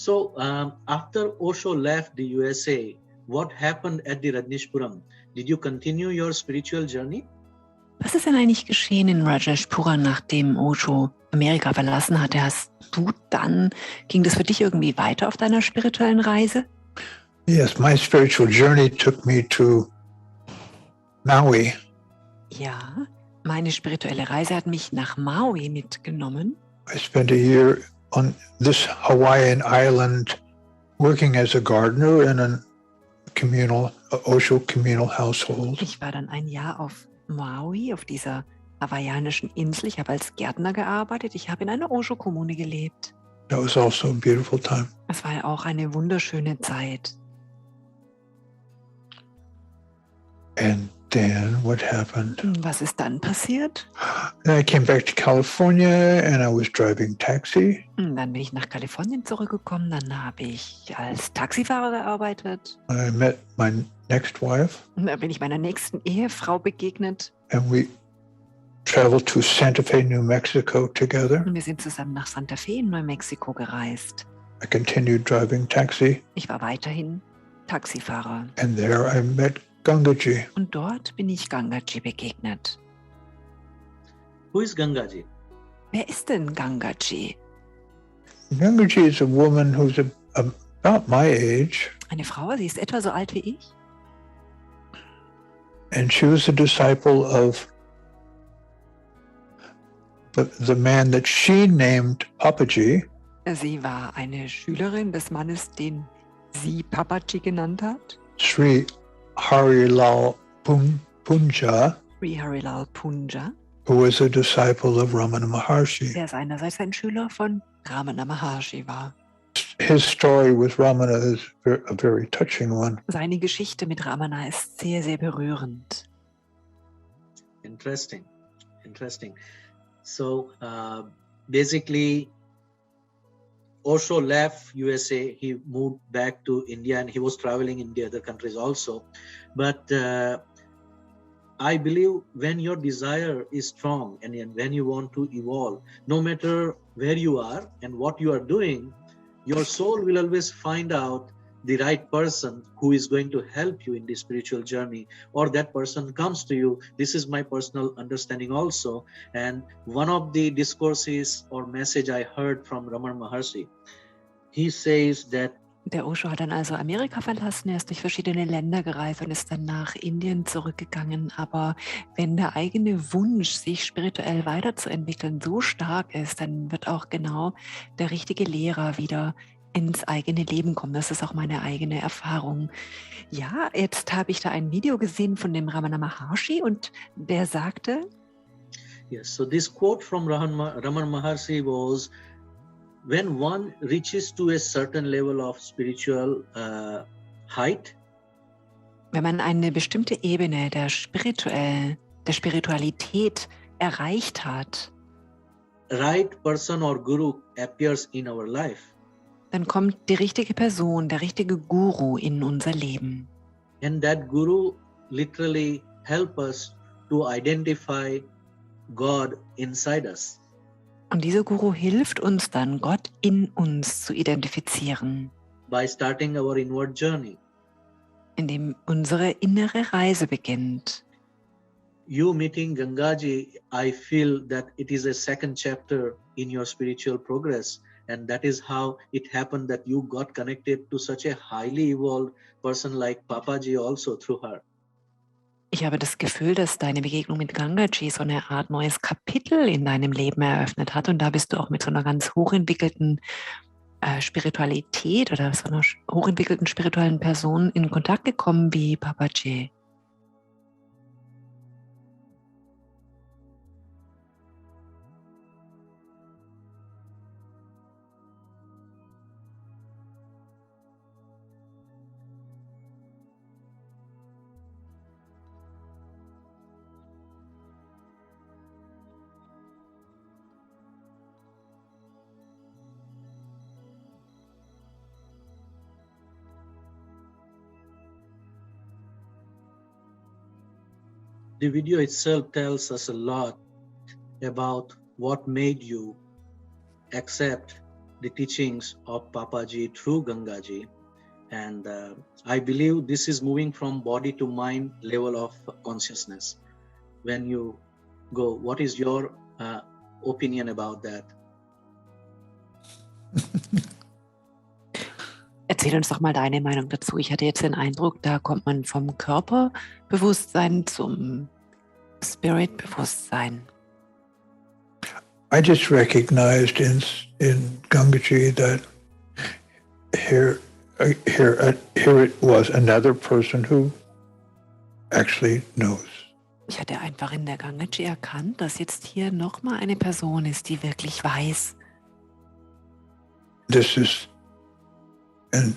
So after Osho left the USA, what happened at the Rajneeshpuram? Did you continue your spiritual journey? Was ist denn eigentlich geschehen in Rajneeshpuram, nachdem Osho Amerika verlassen hatte? Ging das für dich irgendwie weiter auf deiner spirituellen Reise? Yes, my spiritual journey took me to Maui. Ja, meine spirituelle Reise hat mich nach Maui mitgenommen. I spent a year on this Hawaiian island working as a gardener in a Osho communal household. Ich war dann ein Jahr auf Maui, auf dieser hawaiianischen Insel. Ich habe als Gärtner gearbeitet. Ich habe in einer Osho-Kommune gelebt. That was also a beautiful time. Es war auch eine wunderschöne Zeit. And then what happened? Was ist dann passiert? Then I came back to California and I was driving taxi. Dann bin ich nach Kalifornien zurückgekommen. Dann habe ich als Taxifahrer gearbeitet. I met my next wife. Und da bin ich meiner nächsten Ehefrau begegnet. And we traveled to Santa Fe, New Mexico together. Und wir sind zusammen nach Santa Fe in Neumexiko gereist. I continued driving taxi. Ich war weiterhin Taxifahrer. And there I met Gangaji. Und dort bin ich Gangaji begegnet. Who is Gangaji? Wer ist denn Gangaji? Gangaji is a woman who's about my age. Eine Frau, sie ist etwa so alt wie ich. And she was a disciple of the man that she named Papaji. Sie war eine Schülerin des Mannes, den sie Papaji genannt hat. Sri Harilal Punja, Sri Harilal Punja. who was a disciple of Ramana Maharshi. Der seinerseits ein Schüler von Ramana Maharshi war. His story with Ramana is a very touching one. Seine Geschichte mit Ramana ist sehr, sehr berührend. Interesting. So basically, Osho left USA. He moved back to India, and he was traveling in the other countries also. But I believe when your desire is strong and when you want to evolve, no matter where you are and what you are doing, your soul will always find out the right person who is going to help you in the spiritual journey, or that person comes to you. This is my personal understanding also. And one of the discourses or message I heard from Ramana Maharshi, he says that Der Osho hat dann also Amerika verlassen, er ist durch verschiedene Länder gereist und ist dann nach Indien zurückgegangen. Aber wenn der eigene Wunsch, sich spirituell weiterzuentwickeln, so stark ist, dann wird auch genau der richtige Lehrer wieder ins eigene Leben kommen. Das ist auch meine eigene Erfahrung. Ja, jetzt habe ich da ein Video gesehen von dem Ramana Maharshi und der sagte, yes, so this quote from Ramana Maharshi was, when one reaches to a certain level of spiritual height, wenn man eine bestimmte Ebene der Spiritualität erreicht hat, right person or guru appears in our life. Dann kommt die richtige Person, der richtige Guru in unser Leben. And that guru literally help us to identify God inside us. Und dieser Guru hilft uns dann, Gott in uns zu identifizieren. By starting our inward journey. Indem unsere innere Reise beginnt. You meeting Gangaji, I feel that it is a second chapter in your spiritual progress. And that is how it happened that you got connected to such a highly evolved person like Papaji also through her. Ich habe das Gefühl, dass deine Begegnung mit Gangaji so eine Art neues Kapitel in deinem Leben eröffnet hat. Und da bist du auch mit so einer ganz hochentwickelten Spiritualität oder so einer hochentwickelten spirituellen Person in Kontakt gekommen wie Papaji. The video itself tells us a lot about what made you accept the teachings of Papaji through Gangaji. And I believe this is moving from body to mind level of consciousness. When you go, what is your opinion about that? Erzähl uns doch mal deine Meinung dazu. Ich hatte jetzt den Eindruck, da kommt man vom Körperbewusstsein zum Spirit-Bewusstsein. I just recognized in Gangaji that here it was another person who actually knows. Ich hatte einfach in der Gangaji erkannt, dass jetzt hier nochmal eine Person ist, die wirklich weiß. This is, and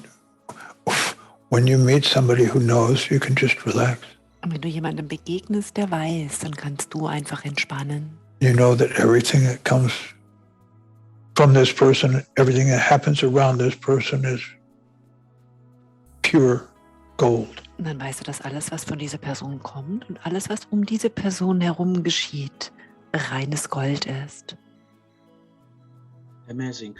when you meet somebody who knows, you can just relax. Und wenn du jemandem begegnest, der weiß, dann kannst du einfach entspannen. You know that everything that comes from this person, everything that happens around this person is pure gold. Und dann weißt du, dass alles, was von dieser Person kommt und alles, was um diese Person herum geschieht, reines Gold ist. Amazing.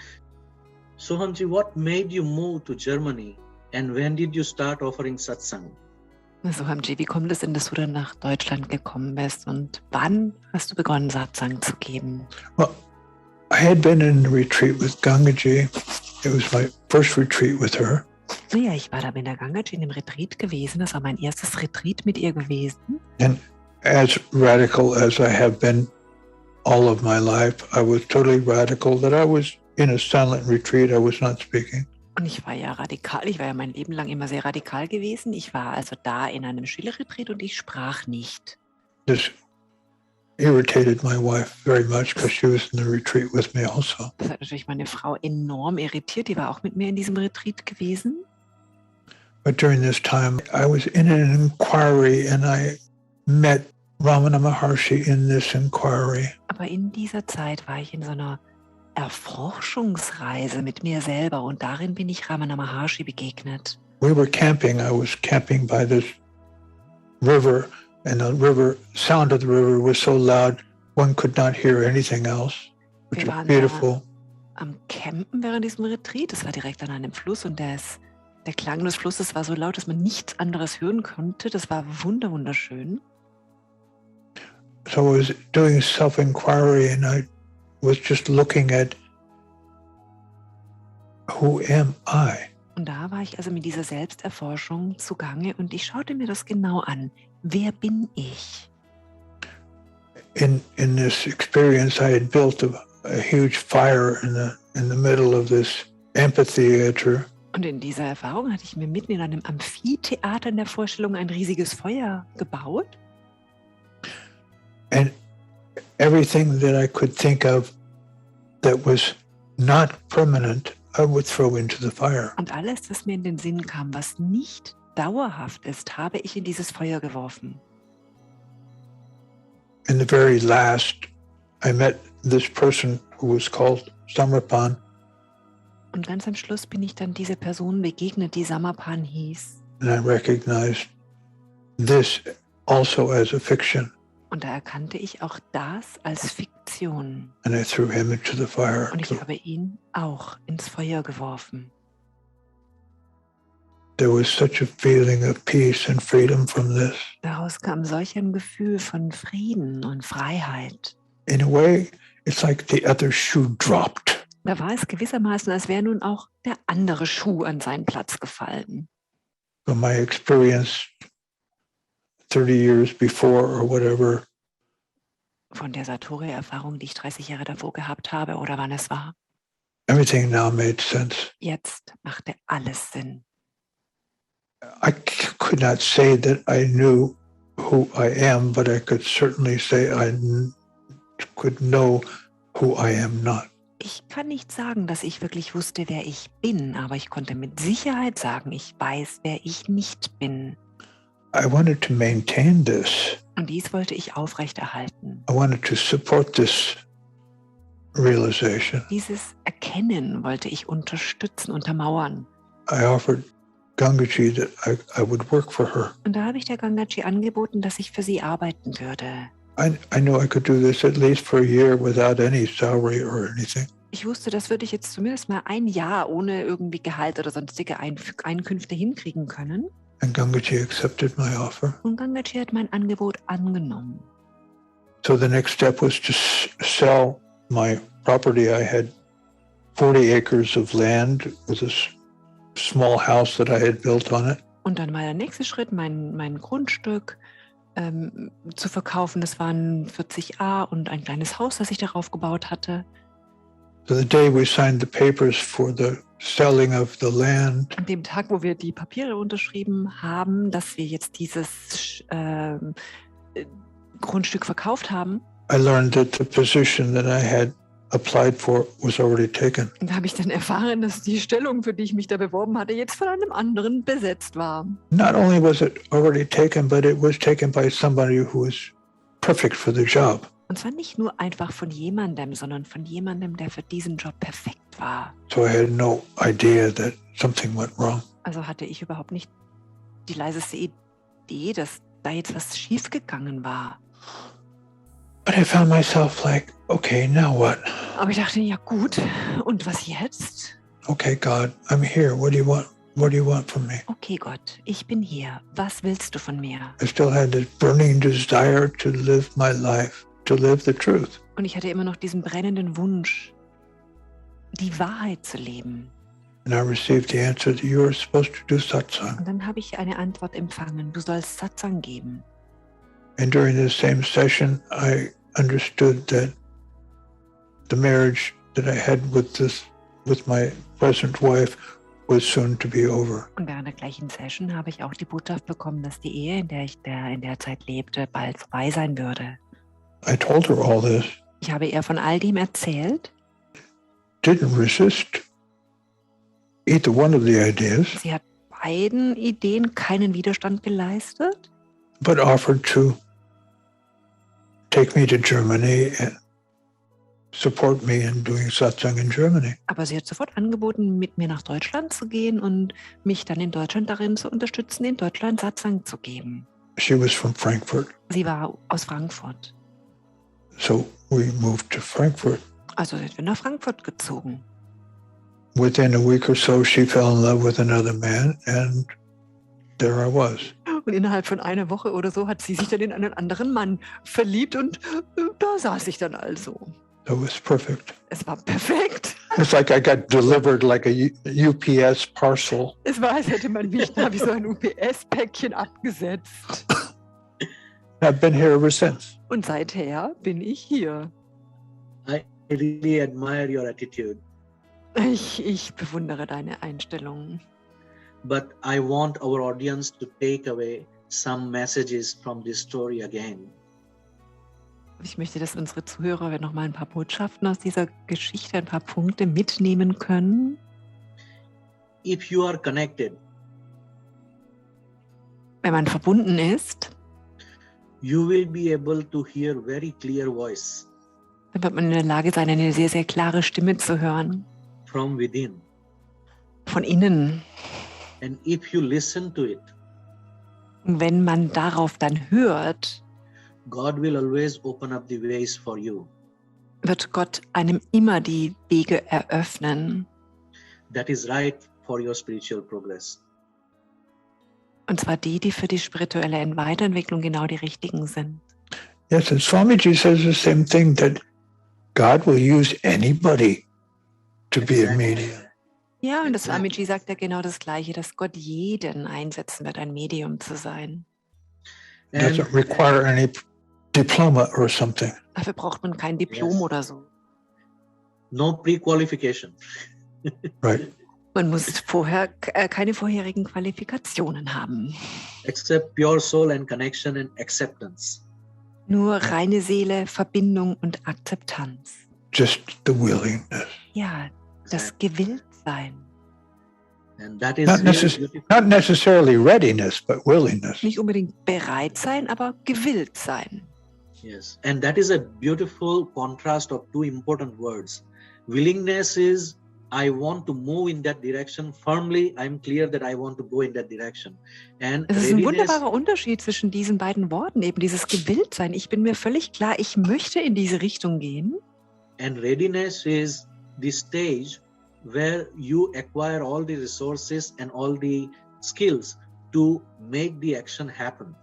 Sohamji, what made you move to Germany and when did you start offering satsang? Sohamji, wie kommt es denn, dass du dann nach Deutschland gekommen bist und wann hast du begonnen, Satsang zu geben? Well, I had been in a retreat with Gangaji. It was my first retreat with her. Naja, ich war da in der Gangaji in dem Retreat gewesen. Das war mein erstes Retreat mit ihr gewesen. And as radical as I have been all of my life, I was totally radical that I was in a silent retreat. I was not speaking. Und ich war ja radikal. Ich war ja mein Leben lang immer sehr radikal gewesen. Ich war also da in einem Schülerretreat und ich sprach nicht. This irritated my wife very much because she was in the retreat with me also. Das hat natürlich meine Frau enorm irritiert. Die war auch mit mir in diesem Retreat gewesen. But during this time, I was in an inquiry and I met Ramana Maharshi in this inquiry. Aber in dieser Zeit war ich in so einer Erforschungsreise mit mir selber und darin bin ich Ramana Maharshi begegnet. We were camping. I was camping by this river, and the river sound of the river was so loud one could not hear anything else, which was beautiful. Am Campen während diesem Retreat, das war direkt an einem Fluss und der Klang des Flusses war so laut, dass man nichts anderes hören konnte. Das war wunderschön. So I was doing self-inquiry and I was just looking at who am I? Und da war ich also mit dieser Selbsterforschung zugange und ich schaute mir das genau an. Wer bin ich? In this experience, I had built a huge fire in the middle of this amphitheater. Und in dieser Erfahrung hatte ich mir mitten in einem Amphitheater in der Vorstellung ein riesiges Feuer gebaut. And everything that I could think of that was not permanent, I would throw into the fire. Und alles, das mir in den Sinn kam, was nicht dauerhaft ist, habe ich in dieses Feuer geworfen. In the very last, I met this person who was called Samarpan. Und ganz am Schluss bin ich dann dieser Person begegnet, die Samarpan hieß. And I recognized this also as a fiction. Und da erkannte ich auch das als Fiktion. And I threw him into the fire. Und ich habe ihn auch ins Feuer geworfen. There was such a feeling of peace and freedom from this. Daraus kam solch ein Gefühl von Frieden und Freiheit. In a way, it's like the other shoe dropped. Da war es gewissermaßen, als wäre nun auch der andere Schuh an seinen Platz gefallen. From my experience 30 years before or whatever, von der Satori-Erfahrung, die ich 30 Jahre davor gehabt habe oder wann es war. Everything now made sense. Jetzt machte alles Sinn. I could not say that I knew who I am, but I could certainly say I could know who I am not. Ich kann nicht sagen, dass ich wirklich wusste, wer ich bin, aber ich konnte mit Sicherheit sagen, ich weiß, wer ich nicht bin. I wanted to maintain this. Und dies wollte ich aufrechterhalten. I wanted to support this realization. Dieses Erkennen wollte ich unterstützen, untermauern. I offered Gangaji that I would work for her. Und da habe ich der Gangaji angeboten, dass ich für sie arbeiten würde. I know I could do this at least for a year without any salary or anything. Ich wusste, das würde ich jetzt zumindest mal ein Jahr ohne irgendwie Gehalt oder sonstige Einkünfte hinkriegen können. And Gangaji accepted my offer. Und Gangaji hat mein Angebot angenommen. So the next step was to sell my property. I had 40 acres of land with a small house that I had built on it. Und dann war der nächste Schritt, mein Grundstück zu verkaufen. Das waren 40 A und ein kleines Haus, das ich darauf gebaut hatte. So the day we signed the papers for the selling of the land, An dem Tag, wo wir die Papiere unterschrieben haben, dass wir jetzt dieses Grundstück verkauft haben, I learned that the position that I had applied for was already taken. da habe ich dann erfahren, dass die Stellung, für die ich mich da beworben hatte, jetzt von einem anderen besetzt war. Not only was it already taken, but it was taken by somebody who was perfect for the job. Und zwar nicht nur einfach von jemandem, sondern von jemandem, der für diesen Job perfekt war. So I had no idea that something went wrong. Also hatte ich überhaupt nicht die leiseste Idee, dass da jetzt was schiefgegangen war. But I found myself like, okay, now what? Aber ich dachte, ja gut, und was jetzt? Okay, God, I'm here. What do you want? What do you want from me? Okay, Gott, ich bin hier. Was willst du von mir? I still had this burning desire to live my life, to live the truth. Und ich hatte immer noch diesen brennenden Wunsch, die Wahrheit zu leben. And I received the answer that you are supposed to do satsang. Und dann habe ich eine Antwort empfangen. Du sollst Satsang geben. And during the same session, I understood that the marriage that I had with my present wife was soon to be over. Und während der gleichen Session habe ich auch die Botschaft bekommen, dass die Ehe, in der ich in der Zeit lebte, bald vorbei sein würde. I told her all this, Ich habe ihr von all dem erzählt. didn't resist either one of the ideas, Sie hat beiden Ideen keinen Widerstand geleistet, but offered to take me to Germany and support me in doing satsang in Germany. aber sie hat sofort angeboten, mit mir nach Deutschland zu gehen und mich dann in Deutschland darin zu unterstützen, in Deutschland Satsang zu geben. She was from Frankfurt, Sie war aus Frankfurt. so we moved to Frankfurt. Also sind wir nach Frankfurt gezogen. Within a week or so, she fell in love with another man, and there I was. Und innerhalb von einer Woche oder so hat sie sich dann in einen anderen Mann verliebt und da saß ich dann also. That was perfect. Es war perfekt. It's like I got delivered like a UPS parcel. Es war, als hätte man mich da wie so ein UPS-Päckchen abgesetzt. I've been here ever since. Und seither bin ich hier. I really admire your attitude, Ich bewundere deine Einstellung. but I want our audience to take away some messages from this story again. Ich möchte, dass unsere Zuhörer noch mal ein paar Botschaften aus dieser Geschichte, ein paar Punkte mitnehmen können. If you are connected, Wenn man verbunden ist, you will be able to hear very clear voice dann wird man in der Lage sein, eine sehr, sehr klare Stimme zu hören. from within. Von innen. And if you listen to it, Und wenn man darauf dann hört, God will always open up the ways for you. wird Gott einem immer die Wege eröffnen. That is right for your spiritual progress. Und zwar die für die spirituelle Weiterentwicklung genau die richtigen sind. Yes, and Swamiji says the same thing, that God will use anybody to be a medium. Ja, und das Exactly. Swamiji sagt ja genau das Gleiche, dass Gott jeden einsetzen wird, ein Medium zu sein. And Doesn't require any diploma or something. Dafür braucht man kein Diplom Yes. oder so. no pre-qualification. Right. Man muss vorher keine vorherigen Qualifikationen haben. Except pure soul and connection and acceptance. Nur reine Seele, Verbindung und Akzeptanz. Just the willingness. Ja, das Gewilltsein. And that is Not, really beautiful. not necessarily readiness, but willingness. Nicht unbedingt bereit sein, aber gewillt sein. Yes. And that is a beautiful contrast of two important words. Willingness is I want to move in that direction firmly. I'm clear that I want to go in that direction. And Es ist ein readiness, wunderbarer Unterschied zwischen diesen beiden Worten, eben dieses Gewilltsein. Ich bin mir völlig klar, ich möchte in diese Richtung gehen. and readiness is the stage where you acquire all the resources and all the skills to make the action happen.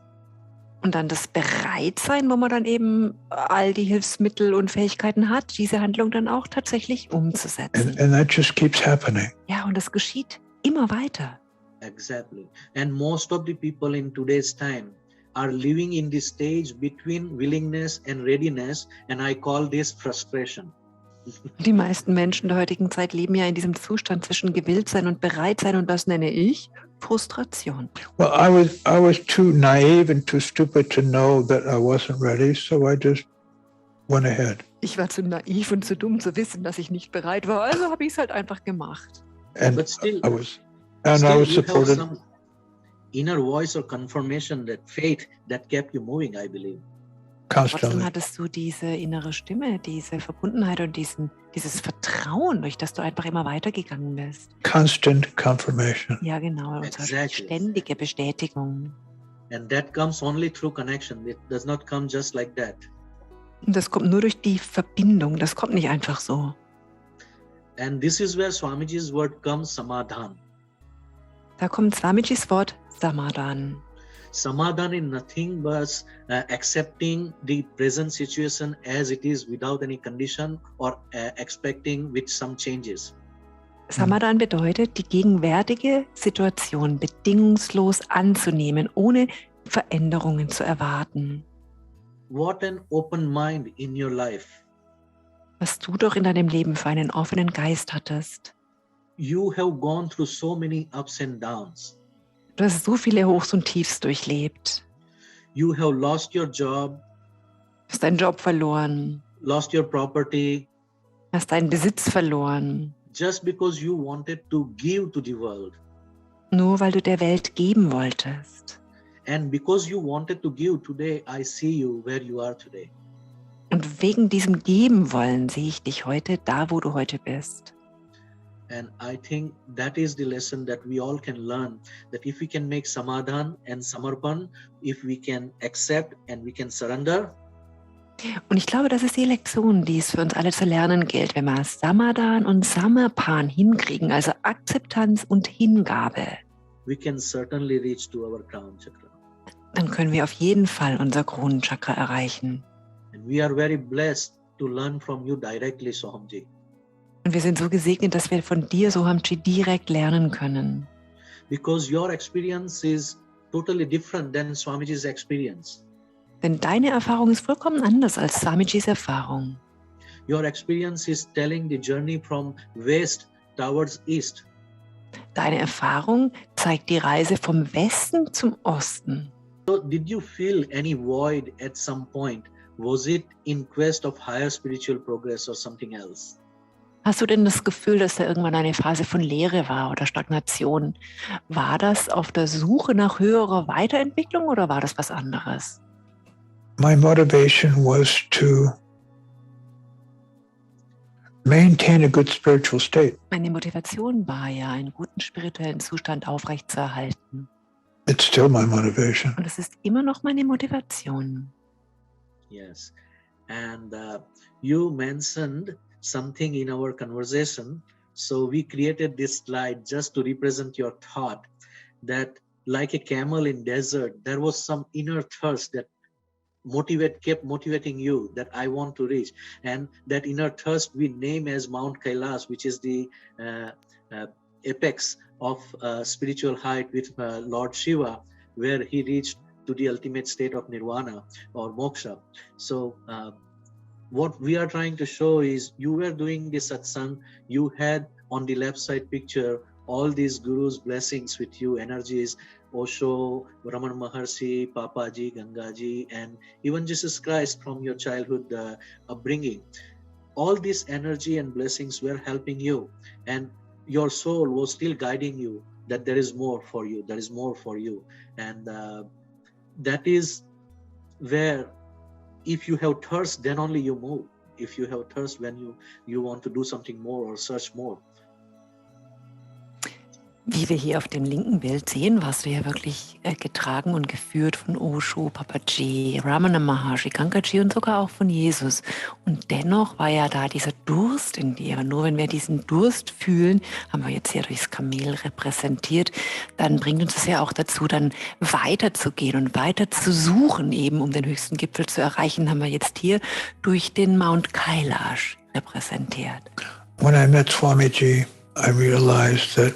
Und dann das Bereitsein, wo man dann eben all die Hilfsmittel und Fähigkeiten hat, diese Handlung dann auch tatsächlich umzusetzen. And that just keeps happening. Ja, und das geschieht immer weiter. Exactly. And most of the people in today's time are living in the stage between willingness and readiness, and I call this frustration. Die meisten Menschen der heutigen Zeit leben ja in diesem Zustand zwischen Gewilltsein und Bereitsein, und das nenne ich Frustration. Well, I was too naive and too stupid to know that I wasn't ready, so I just went ahead. Ich war zu naiv und zu dumm zu wissen, dass ich nicht bereit war, also habe ich es halt einfach gemacht. And But still, I was still you have supported some inner voice or confirmation that faith that kept you moving, I believe. Trotzdem constantly. hattest du diese innere Stimme, diese Verbundenheit und dieses Vertrauen, durch das du einfach immer weitergegangen bist. Constant confirmation. Ja, genau. Und zwar Exactly. ständige Bestätigung. And that comes only through connection. It does not come just like that. Und das kommt nur durch die Verbindung. Das kommt nicht einfach so. And this is where Swamiji's word comes, samadhan. Da kommt Swamijis Wort Samadhan. Samadhan is nothing but accepting the present situation as it is without any condition or expecting with some changes. Samadhan bedeutet, die gegenwärtige Situation bedingungslos anzunehmen, ohne Veränderungen zu erwarten. What an open mind in your life. Was du doch in deinem Leben für einen offenen Geist hattest. You have gone through so many ups and downs. Du hast so viele Hochs und Tiefs durchlebt. You have lost your job, Du hast deinen Job verloren, lost your property, hast deinen Besitz verloren, just because you wanted to give to the world. nur weil du der Welt geben wolltest. And because you wanted to give today, I see you where you are today. Und wegen diesem Geben wollen sehe ich dich heute da, wo du heute bist. And I think that is the lesson that we all can learn, that if we can make samadhan and samarpan, if we can accept and we can surrender, Und ich glaube, das ist die Lektion, die es für uns alle zu lernen gilt, wenn wir Samadhan und Samarpan hinkriegen, also Akzeptanz und Hingabe, we can certainly reach to our crown chakra. dann können wir auf jeden Fall unser Kronenchakra erreichen. And we are very blessed to learn from you directly, Sohamji. Und wir sind so gesegnet, dass wir von dir, Sohamji, direkt lernen können. Because your experience is totally different than Swamiji's experience. Denn deine Erfahrung ist vollkommen anders als Swamijis Erfahrung. Your experience is telling the journey from west towards east. Deine Erfahrung zeigt die Reise vom Westen zum Osten. So did you feel any void at some point? Was it in quest of higher spiritual progress or something else? Hast du denn das Gefühl, dass da irgendwann eine Phase von Leere war oder Stagnation? War das auf der Suche nach höherer Weiterentwicklung oder war das was anderes? My motivation was to maintain a good spiritual state. Meine Motivation war ja, einen guten spirituellen Zustand aufrechtzuerhalten. It's still my motivation. Und es ist immer noch meine Motivation. Yes. And you mentioned something in our conversation. So we created this slide just to represent your thought that like a camel in desert, there was some inner thirst that kept motivating you that I want to reach. And that inner thirst we name as Mount Kailash, which is the apex of spiritual height with Lord Shiva, where he reached to the ultimate state of nirvana or moksha. So what we are trying to show is you were doing this satsang, you had on the left side picture all these gurus' blessings with you, energies, Osho, Ramana Maharshi, Papaji, Gangaji, and even Jesus Christ from your childhood upbringing. All this energy and blessings were helping you, and your soul was still guiding you that there is more for you, there is more for you. And that is where if you have thirst, then only you move. If you have thirst when you want to do something more or search more. Wie wir hier auf dem linken Bild sehen, warst du ja wirklich getragen und geführt von Osho, Papaji, Ramana Maharshi, Kankaji und sogar auch von Jesus. Und dennoch war ja da dieser Durst in dir. Und nur wenn wir diesen Durst fühlen, haben wir jetzt hier durchs Kamel repräsentiert, dann bringt uns das ja auch dazu, dann weiterzugehen und weiter zu suchen, eben um den höchsten Gipfel zu erreichen, haben wir jetzt hier durch den Mount Kailash repräsentiert. When I met Swamiji, I realized that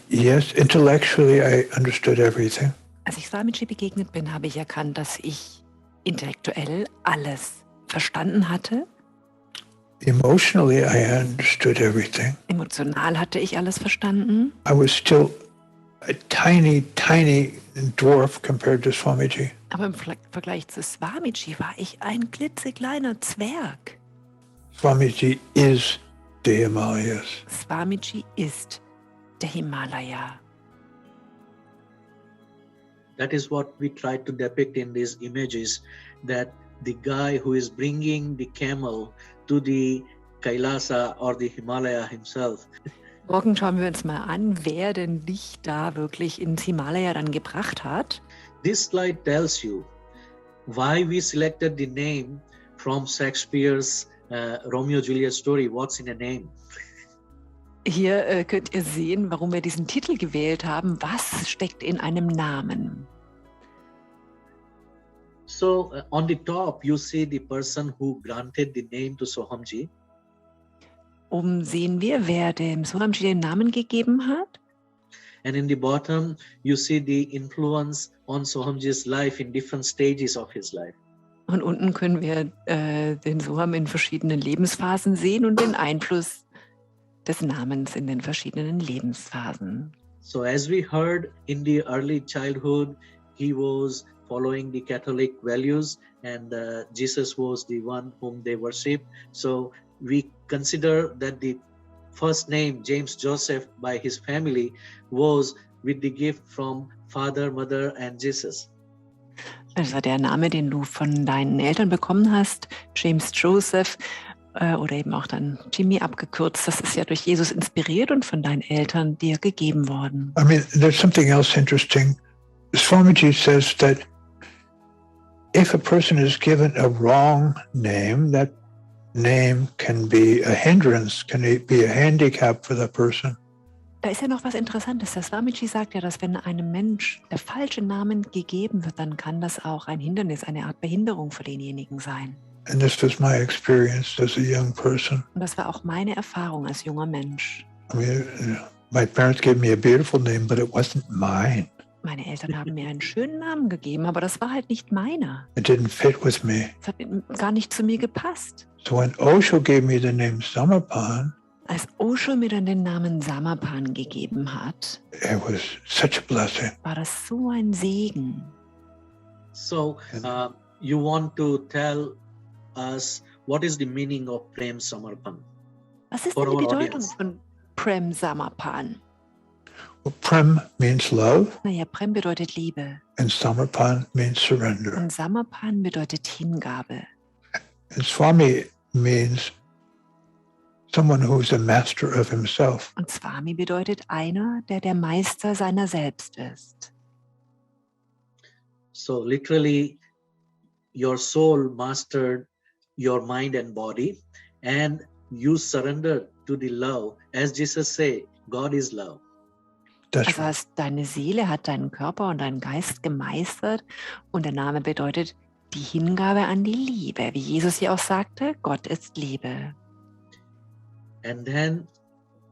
yes, intellectually I understood everything. Als ich Swamiji begegnet bin, habe ich erkannt, dass ich intellektuell alles verstanden hatte. Emotionally I understood everything. Emotional hatte ich alles verstanden. I was still a tiny dwarf compared to Swamiji. Aber im Vergleich zu Swamiji war ich ein klitzekleiner Zwerg. Swamiji is the Himalayas. Swamiji ist der Himalaya. That is what we try to depict in these images, that the guy who is bringing the camel to the Kailasa or the Himalaya himself. Morgen schauen wir uns mal an, wer denn dich da wirklich ins Himalaya dann gebracht hat. This slide tells you why we selected the name from Shakespeare's Romeo-Juliet story, What's in a Name. Hier könnt ihr sehen, warum wir diesen Titel gewählt haben. Was steckt in einem Namen? So on the top, you see the person who granted the name to Sohamji. Oben sehen wir, wer dem Sohamji den Namen gegeben hat. And in the bottom, you see the influence on Sohamji's life in different stages of his life. Und unten können wir den Soham in verschiedenen Lebensphasen sehen und den Einfluss des Namens in den verschiedenen Lebensphasen. So as we heard in the early childhood, he was following the Catholic values, and Jesus was the one whom they worship. So we consider that the first name, James Joseph, by his family was with the gift from Father, Mother and Jesus. Also der Name, den du von deinen Eltern bekommen hast, James Joseph, oder eben auch dann Jimmy abgekürzt, das ist ja durch Jesus inspiriert und von deinen Eltern dir gegeben worden. I mean, there's something else interesting. Swamiji says that if a person is given a wrong name, that name can be a hindrance, can be a handicap for the person. Da ist ja noch was Interessantes. Der Swamiji sagt ja, dass wenn einem Mensch der falsche Name gegeben wird, dann kann das auch ein Hindernis, eine Art Behinderung für denjenigen sein. And this was my experience as a young person. Und das war auch meine Erfahrung als junger Mensch. I mean, my parents gave me a beautiful name, but it wasn't mine. Meine Eltern haben mir einen schönen Namen gegeben, aber das war halt nicht meiner. It didn't fit with me. Es hat gar nicht zu mir gepasst. So when Osho gave me the name Samarpan, Als Osho mir dann den Namen Samarpan gegeben hat, it was such a blessing. war das so ein Segen. So you want to tell us what is the meaning of Prem Samarpan? Was ist For denn die our Bedeutung audience. von Prem Samarpan? Well, Prem means love, Naja, Prem bedeutet Liebe and Samarpan means surrender. und Samarpan bedeutet Hingabe. And Swami means someone who's a master of himself. Und Swami bedeutet einer, der der Meister seiner selbst ist. So literally, your soul mastered your mind and body, and you surrendered to the love. As Jesus said, God is love. That's Also deine Seele hat deinen Körper und deinen Geist gemeistert und der Name bedeutet die Hingabe an die Liebe. Wie Jesus hier auch sagte, Gott ist Liebe. And then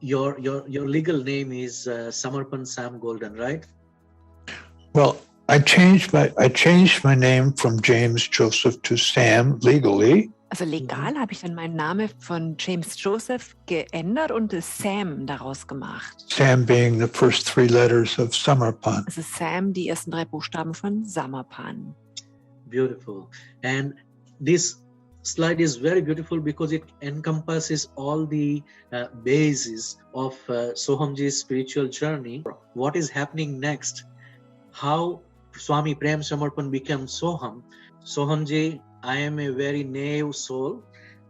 your legal name is Samarpan Sam Golden, right? well. I changed my name from James Joseph to Sam legally. Also legal habe ich dann meinen Namen von James Joseph geändert und Sam daraus gemacht. Sam being the first three letters of Samarpan. Also Sam, die ersten 3 Buchstaben von Samarpan. Beautiful. And this slide is very beautiful because it encompasses all the bases of Sohamji's spiritual journey. What is happening next? How Swami Prem Samarpan became Soham. Sohamji, I am a very naive soul.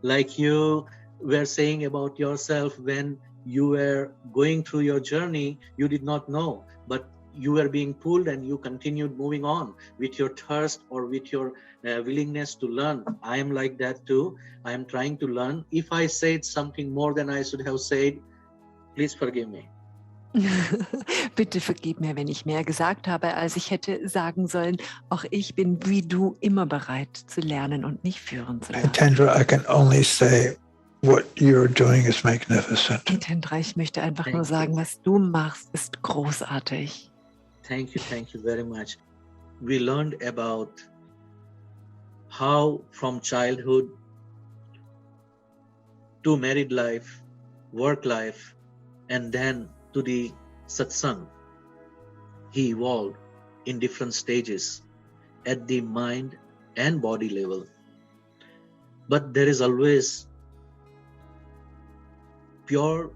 Like you were saying about yourself when you were going through your journey, you did not know, but you were being pulled and you continued moving on with your thirst or with your willingness to learn. I am like that too. I am trying to learn. If I said something more than I should have said, please forgive me. Bitte vergib mir, wenn ich mehr gesagt habe, als ich hätte sagen sollen. Auch ich bin wie du immer bereit zu lernen und mich führen zu lassen. Tendra, I can only say what you're doing is magnificent. Tendra, ich möchte einfach nur sagen, was du machst, ist großartig. Thank you very much. We learned about how from childhood to married life, work life, and then to the satsang, he evolved in different stages at the mind and body level. But there is always pure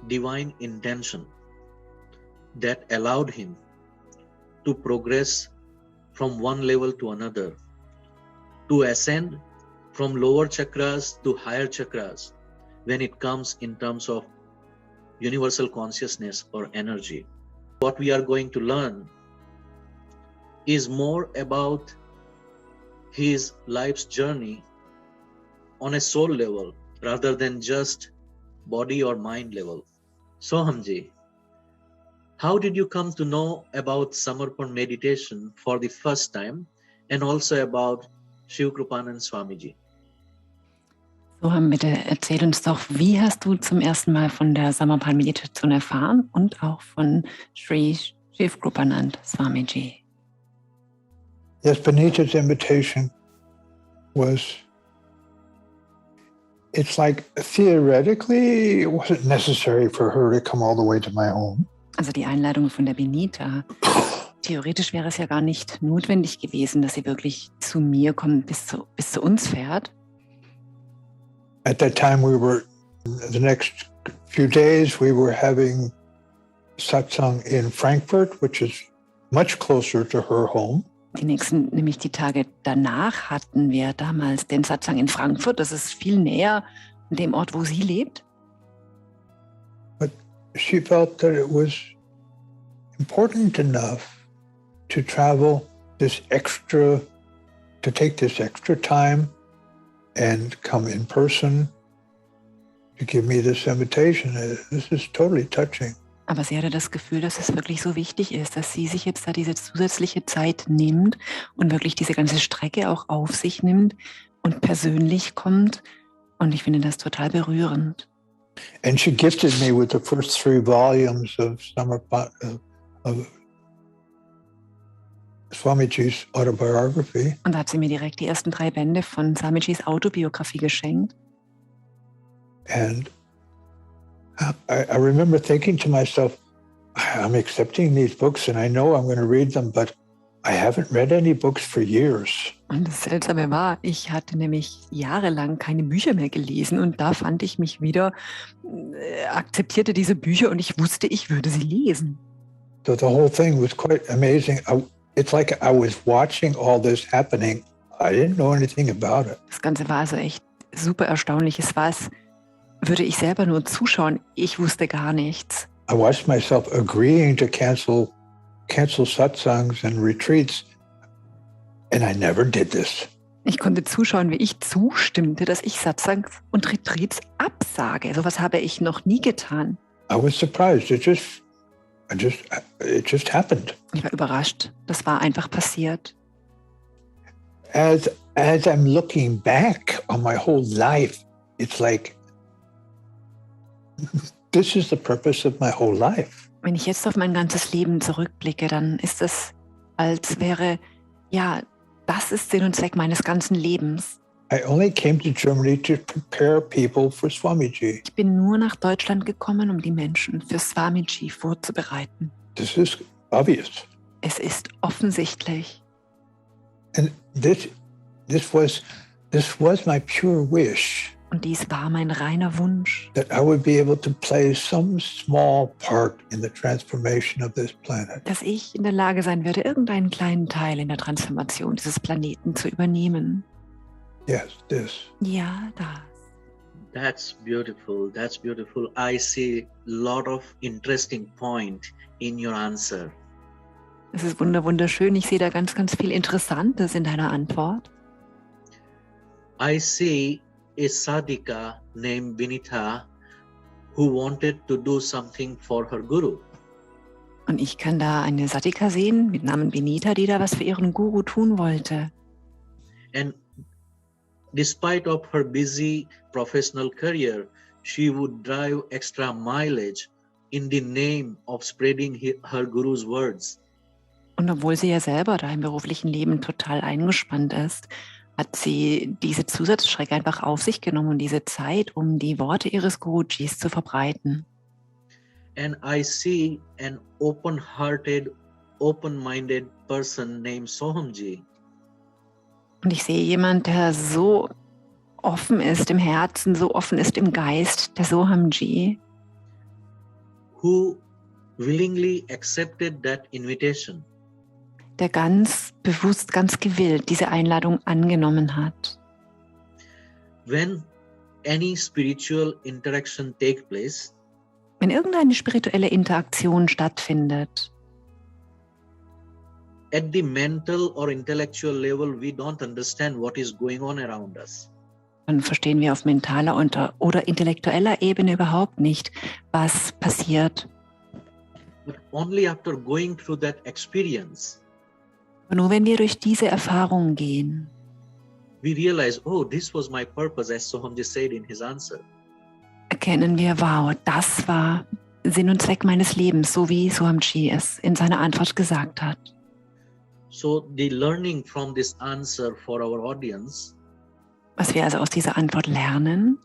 divine intention that allowed him to progress from one level to another, to ascend from lower chakras to higher chakras when it comes in terms of universal consciousness or energy. What we are going to learn is more about his life's journey on a soul level rather than just body or mind level. Sohamji, how did you come to know about Samarpan meditation for the first time and also about Shiv Krupanand Swamiji? Soham, bitte erzähl uns doch, wie hast du zum ersten Mal von der Samarpan-Meditation erfahren und auch von Sri Shiv Krupanand Swamiji? Yes, Benita's invitation it's like theoretically, it wasn't necessary for her to come all the way to my home. Also die Einladung von der Benita. Theoretisch wäre es ja gar nicht notwendig gewesen, dass sie wirklich zu mir kommt, bis zu uns fährt. At that time, the next few days, we were having satsang in Frankfurt, which is much closer to her home. Nämlich die Tage danach hatten wir damals den Satsang in Frankfurt. Das ist viel näher an dem Ort, wo sie lebt. But she felt that it was important enough to travel to take this extra time and come in person to give me this invitation. This is totally touching. Aber sie hatte das Gefühl, dass es wirklich so wichtig ist, dass sie sich jetzt da diese zusätzliche Zeit nimmt und wirklich diese ganze Strecke auch auf sich nimmt und persönlich kommt. Und ich finde das total berührend. And she gifted me with the first 3 volumes of Swamiji's autobiography. Und da hat sie mir direkt die ersten 3 Bände von Swamijis Autobiografie geschenkt. And I remember thinking to myself, I'm accepting these books and I know I'm going to read them, but I haven't read any books for years. Und das Seltsame war, ich hatte nämlich jahrelang keine Bücher mehr gelesen und da fand ich mich wieder, akzeptierte diese Bücher und ich wusste, ich würde sie lesen. So the whole thing was quite amazing. It's like I was watching all this happening. I didn't know anything about it. Das Ganze war also echt super erstaunlich. Es war, als würde ich selber nur zuschauen. Ich wusste gar nichts. I watched myself agreeing to cancel satsangs and retreats, and I never did this. Ich konnte zuschauen, wie ich zustimmte, dass ich Satsangs und Retreats absage. Sowas habe ich noch nie getan. I was surprised. It just happened. Ich war überrascht. Das war einfach passiert. As I'm looking back on my whole life, it's like, this is the purpose of my whole life. Wenn ich jetzt auf mein ganzes Leben zurückblicke, dann ist es, als wäre, ja, das ist Sinn und Zweck meines ganzen Lebens. I only came to Germany to prepare people for Swamiji. Ich bin nur nach Deutschland gekommen, um die Menschen für Swamiji vorzubereiten. This is obvious. Es ist offensichtlich. And this was my pure wish. Und dies war mein reiner Wunsch, That I would be able to play some small part in the transformation of this planet. dass ich in der Lage sein werde, irgendeinen kleinen Teil in der Transformation dieses Planeten zu übernehmen. Yes, this. Ja, das. That's beautiful. That's beautiful. I see a lot of interesting point in your answer. Es ist wunderschön. Ich sehe da ganz, ganz viel Interessantes in deiner Antwort. I see a sadhika named Vinita who wanted to do something for her guru. Und ich kann da eine Sadhika sehen mit Namen Benita, die da was für ihren Guru tun wollte. And despite of her busy professional career, she would drive extra mileage in the name of spreading her guru's words. Und obwohl sie ja selber da im beruflichen Leben total eingespannt ist, hat sie diese Zusatzstrecke einfach auf sich genommen und diese Zeit, um die Worte ihres Gurujis zu verbreiten. And I see an open-hearted, open-minded person named Sohamji. Und ich sehe jemand, der so offen ist im Herzen, so offen ist im Geist, der Sohamji, who willingly accepted that invitation. der ganz bewusst, ganz gewillt diese Einladung angenommen hat. When any spiritual interaction takes place, Wenn irgendeine spirituelle Interaktion stattfindet, at the mental or intellectual level, we don't understand what is going on around us. dann verstehen wir auf mentaler oder intellektueller Ebene überhaupt nicht, was passiert. But only after going through that experience, Aber nur wenn wir durch diese Erfahrung gehen, we realize, oh, this was my purpose, as Sohamji said in his answer. erkennen wir, wow, das war Sinn und Zweck meines Lebens, so wie Sohamji es in seiner Antwort gesagt hat. So the learning from this answer for our audience, Was wir also aus dieser Antwort lernen,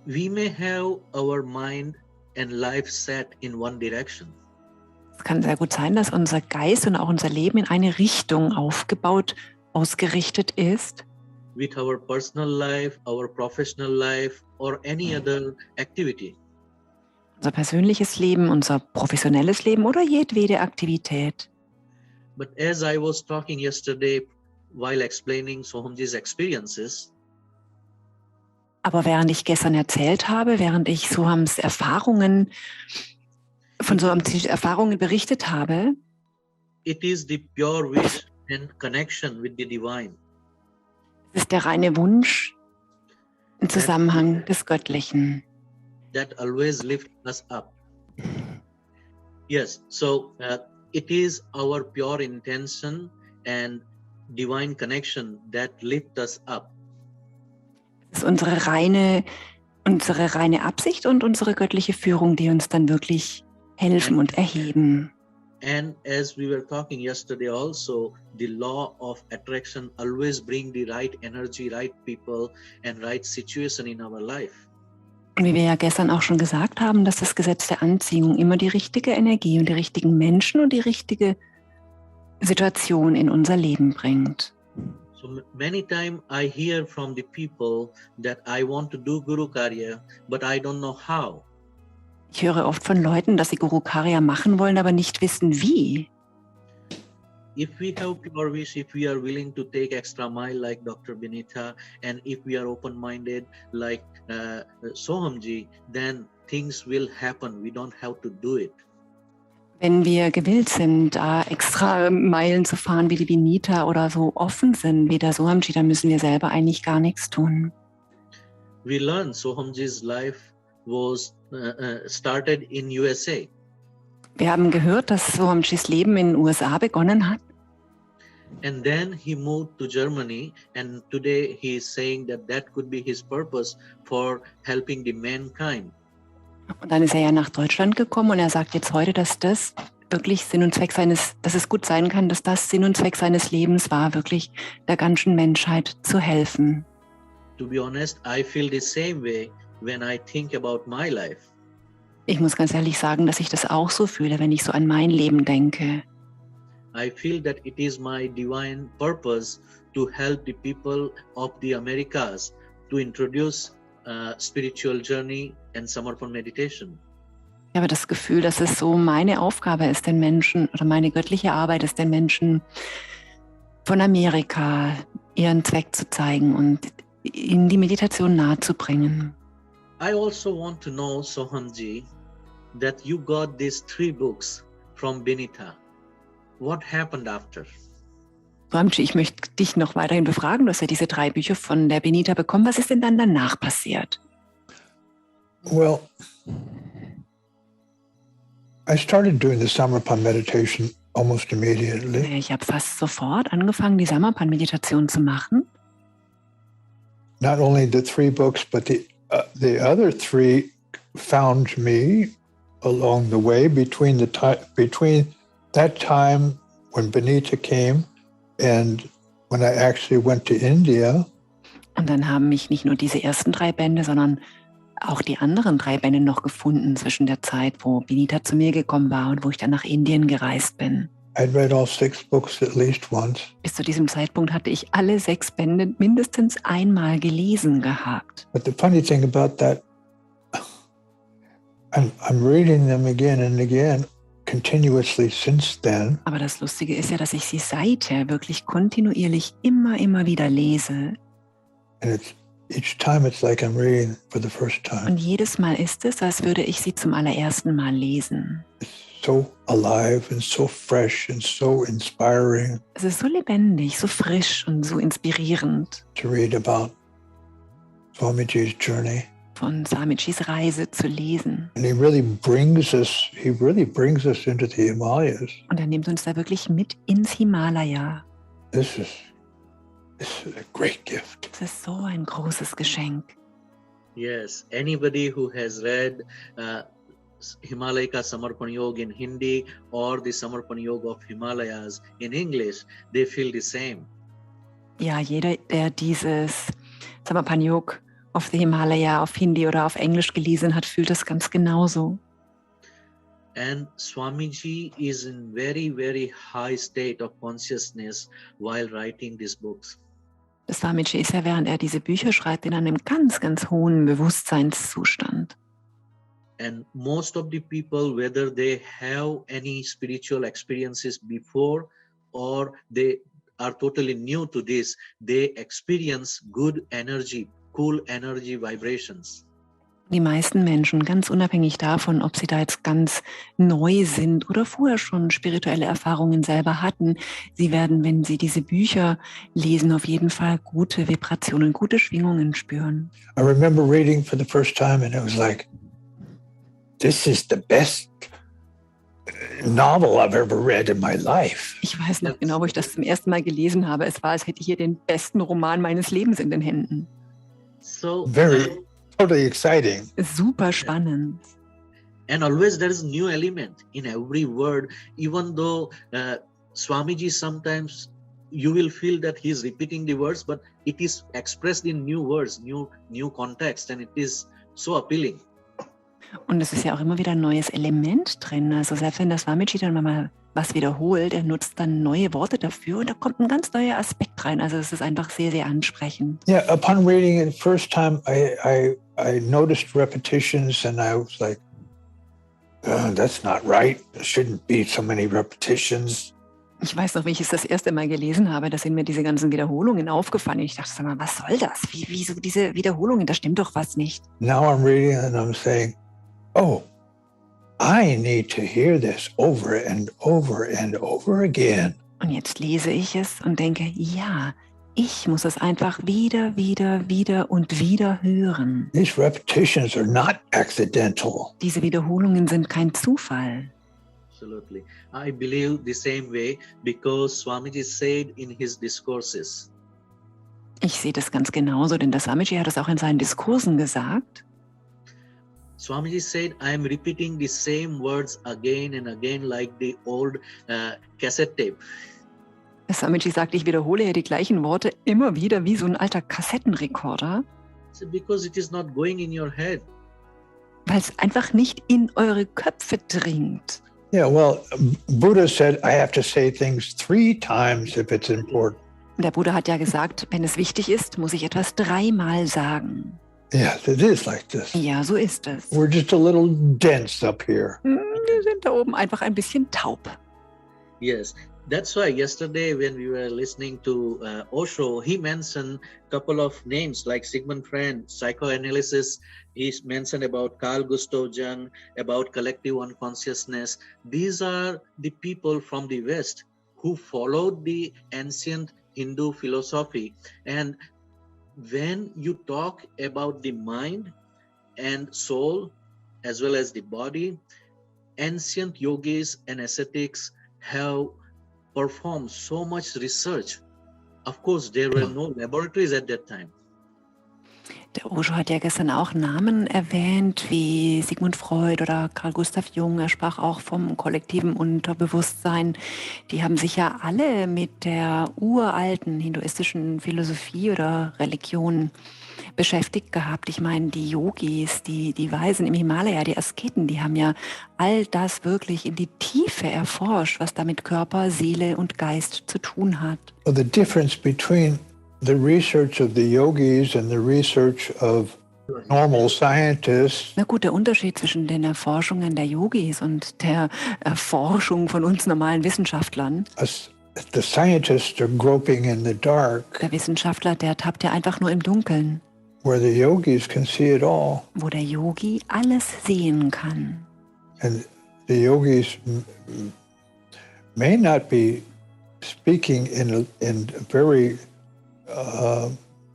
we may have our mind and life set in one direction. es kann sehr gut sein, dass unser Geist und auch unser Leben in eine Richtung aufgebaut, ausgerichtet ist, With our personal life, our professional life, or any other activity. unser persönliches Leben, unser professionelles Leben oder jedwede Aktivität. But as I was talking yesterday while explaining Sohamji's experiences, Aber während ich gestern erzählt habe, während ich von Sohamjis Erfahrungen berichtet habe, it is the pure wish and connection with the divine es ist der reine Wunsch im Zusammenhang des Göttlichen. that always lifts us up. Yes, so it is our pure intention and divine connection that lift us up. Es ist unsere reine Absicht und unsere göttliche Führung, die uns dann wirklich helfen und erheben. And as we were talking yesterday also, the law of attraction always bring the right energy, right people and right situation in our life. Und wie wir ja gestern auch schon gesagt haben, dass das Gesetz der Anziehung immer die richtige Energie und die richtigen Menschen und die richtige Situation in unser Leben bringt. So many times I hear from the people that I want to do Guru Karya, but I don't know how. Ich höre oft von Leuten, dass sie Guru Karya machen wollen, aber nicht wissen, wie. If we have pure wish, if we are willing to take extra mile like Dr. Benita, and if we are open-minded like Sohamji, then things will happen. We don't have to do it. Wenn wir gewillt sind, da extra Meilen zu fahren wie die Benita oder so offen sind wie der Sohamji, dann müssen wir selber eigentlich gar nichts tun. We learned Sohamji's life was started in USA. Wir haben gehört, dass Sohamjis Leben in den USA begonnen hat. And then he moved to Germany, and today he is saying that that could be his purpose for helping the mankind. Und dann ist er ja nach Deutschland gekommen und er sagt jetzt heute, dass das wirklich dass es gut sein kann, dass das Sinn und Zweck seines Lebens war, wirklich der ganzen Menschheit zu helfen. To be honest, I feel the same way when I think about my life. Ich muss ganz ehrlich sagen, dass ich das auch so fühle, wenn ich so an mein Leben denke. I feel that it is my divine purpose to help the people of the Americas to introduce spiritual journey and Samarpan meditation. Ich habe das Gefühl, dass es so meine Aufgabe ist, den Menschen, oder meine göttliche Arbeit ist, den Menschen von Amerika ihren Zweck zu zeigen und in die Meditation nahezubringen. I also want to know, Sohamji, that you got these 3 books from Benita. What happened after? Sohamji, ich möchte dich noch weiterhin befragen. Du hast ja diese 3 Bücher von der Benita bekommen. Was ist denn dann danach passiert? Well, I started doing the Samarpan meditation almost immediately. Ich habe fast sofort angefangen, die Samarpan-Meditation zu machen. Not only the 3 books, but the other 3 found me along the way between that time when Benita came and when I actually went to India. Und dann haben mich nicht nur diese ersten 3 Bände, sondern auch die anderen 3 Bände noch gefunden zwischen der Zeit, wo Benita zu mir gekommen war und wo ich dann nach Indien gereist bin. I'd read all 6 books at least once. Bis zu diesem Zeitpunkt hatte ich alle 6 Bände mindestens einmal gelesen gehabt. But the funny thing about that, I'm reading them again and again continuously since then. Aber das Lustige ist ja, dass ich sie seither wirklich kontinuierlich immer wieder lese. And each time it's like I'm reading for the first time. Und jedes Mal ist es, als würde ich sie zum allerersten Mal lesen. It's so alive and so fresh and so inspiring Es ist so lebendig, so frisch und so inspirierend, to read about Swamiji's journey. von Swamijis Reise zu lesen. And he really brings us into the Himalayas. Und er nimmt uns da wirklich mit ins Himalaya. This is a great gift. Das ist so ein großes Geschenk. Yes, anybody who has read Himalaya Samarpan Yoga in Hindi or the Samarpan Yoga of Himalayas in English, they feel the same. Ja, jeder, der dieses Samarpan Yoga auf the Himalaya auf Hindi oder auf Englisch gelesen hat, fühlt das ganz genauso. And Swamiji is in very high state of consciousness while writing these books. Das Swamiji ist ja, während er diese Bücher schreibt, in einem ganz hohen Bewusstseinszustand. And most of the people, whether they have any spiritual experiences before or they are totally new to this, they experience good energy, cool energy vibrations. Die meisten Menschen, ganz unabhängig davon, ob sie da jetzt ganz neu sind oder vorher schon spirituelle Erfahrungen selber hatten, sie werden, wenn sie diese Bücher lesen, auf jeden Fall gute Vibrationen, gute Schwingungen spüren. I remember reading for the first time and it was like, this is the best novel I've ever read in my life. Ich weiß noch genau, wo ich das zum ersten Mal gelesen habe. Es war, als hätte ich hier den besten Roman meines Lebens in den Händen. So Totally exciting. Super spannend. And always there is new element in every word, even though Swamiji sometimes you will feel that he is repeating the words, but it is expressed in new words, new context, and it is so appealing. Und es ist ja auch immer wieder ein neues Element drin. Also selbst wenn das Swamiji dann mal was wiederholt, er nutzt dann neue Worte dafür und da kommt ein ganz neuer Aspekt rein. Also es ist einfach sehr ansprechend. Yeah, upon reading it the first time, I noticed repetitions and I was like, that's not right. There shouldn't be so many repetitions. Ich weiß noch, wie ich es das erste Mal gelesen habe, da sind mir diese ganzen Wiederholungen aufgefallen. Ich dachte, sag mal, was soll das? Wieso diese Wiederholungen? Da stimmt doch was nicht. Now I'm reading and I'm saying, oh, I need to hear this over and over and over again. Und jetzt lese ich es und denke, ja, ich muss es einfach wieder und wieder hören. These repetitions are not accidental. Diese Wiederholungen sind kein Zufall. Absolutely. I believe the same way because Swamiji said in his discourses. Ich sehe das ganz genauso, denn der Swamiji hat es auch in seinen Diskursen gesagt. Swamiji said, I am repeating the same words again and again like the old cassette tape. Der Swamiji sagt, ich wiederhole ja die gleichen Worte immer wieder wie so ein alter Kassettenrekorder. So because it is not going in your head. Weil es einfach nicht in eure Köpfe dringt. Yeah, well, Buddha said I have to say things 3 times if it's important. Der Buddha hat ja gesagt, wenn es wichtig ist, muss ich etwas 3-mal sagen. Yes, it is like this. Ja, so ist es. We're just a little dense up here. Wir sind da oben einfach ein bisschen taub. Yes, That's why yesterday when we were listening to Osho, he mentioned a couple of names like Sigmund Freud, psychoanalysis. He mentioned about Carl Gustav Jung, about collective unconsciousness. These are the people from the West who followed the ancient Hindu philosophy. And when you talk about the mind and soul, as well as the body, ancient yogis and ascetics have performed so much research. Of course, there were no laboratories at that time. Der Osho hat ja gestern auch Namen erwähnt, wie Sigmund Freud oder Carl Gustav Jung. Er sprach auch vom kollektiven Unterbewusstsein. Die haben sich ja alle mit der uralten hinduistischen Philosophie oder Religion beschäftigt gehabt. Ich meine, die Yogis, die Weisen im Himalaya, die Asketen, die haben ja all das wirklich in die Tiefe erforscht, was da mit Körper, Seele und Geist zu tun hat. Well, the difference between the research of the yogis and the research of normal scientists Na gut, der Unterschied zwischen den Erforschungen der Yogis und der Erforschung von uns normalen Wissenschaftlern. The scientists are groping in the dark, Der Wissenschaftler, der tappt ja einfach nur im Dunkeln, where the yogis can see it all. wo der Yogi alles sehen kann. And the yogis may not be speaking in a very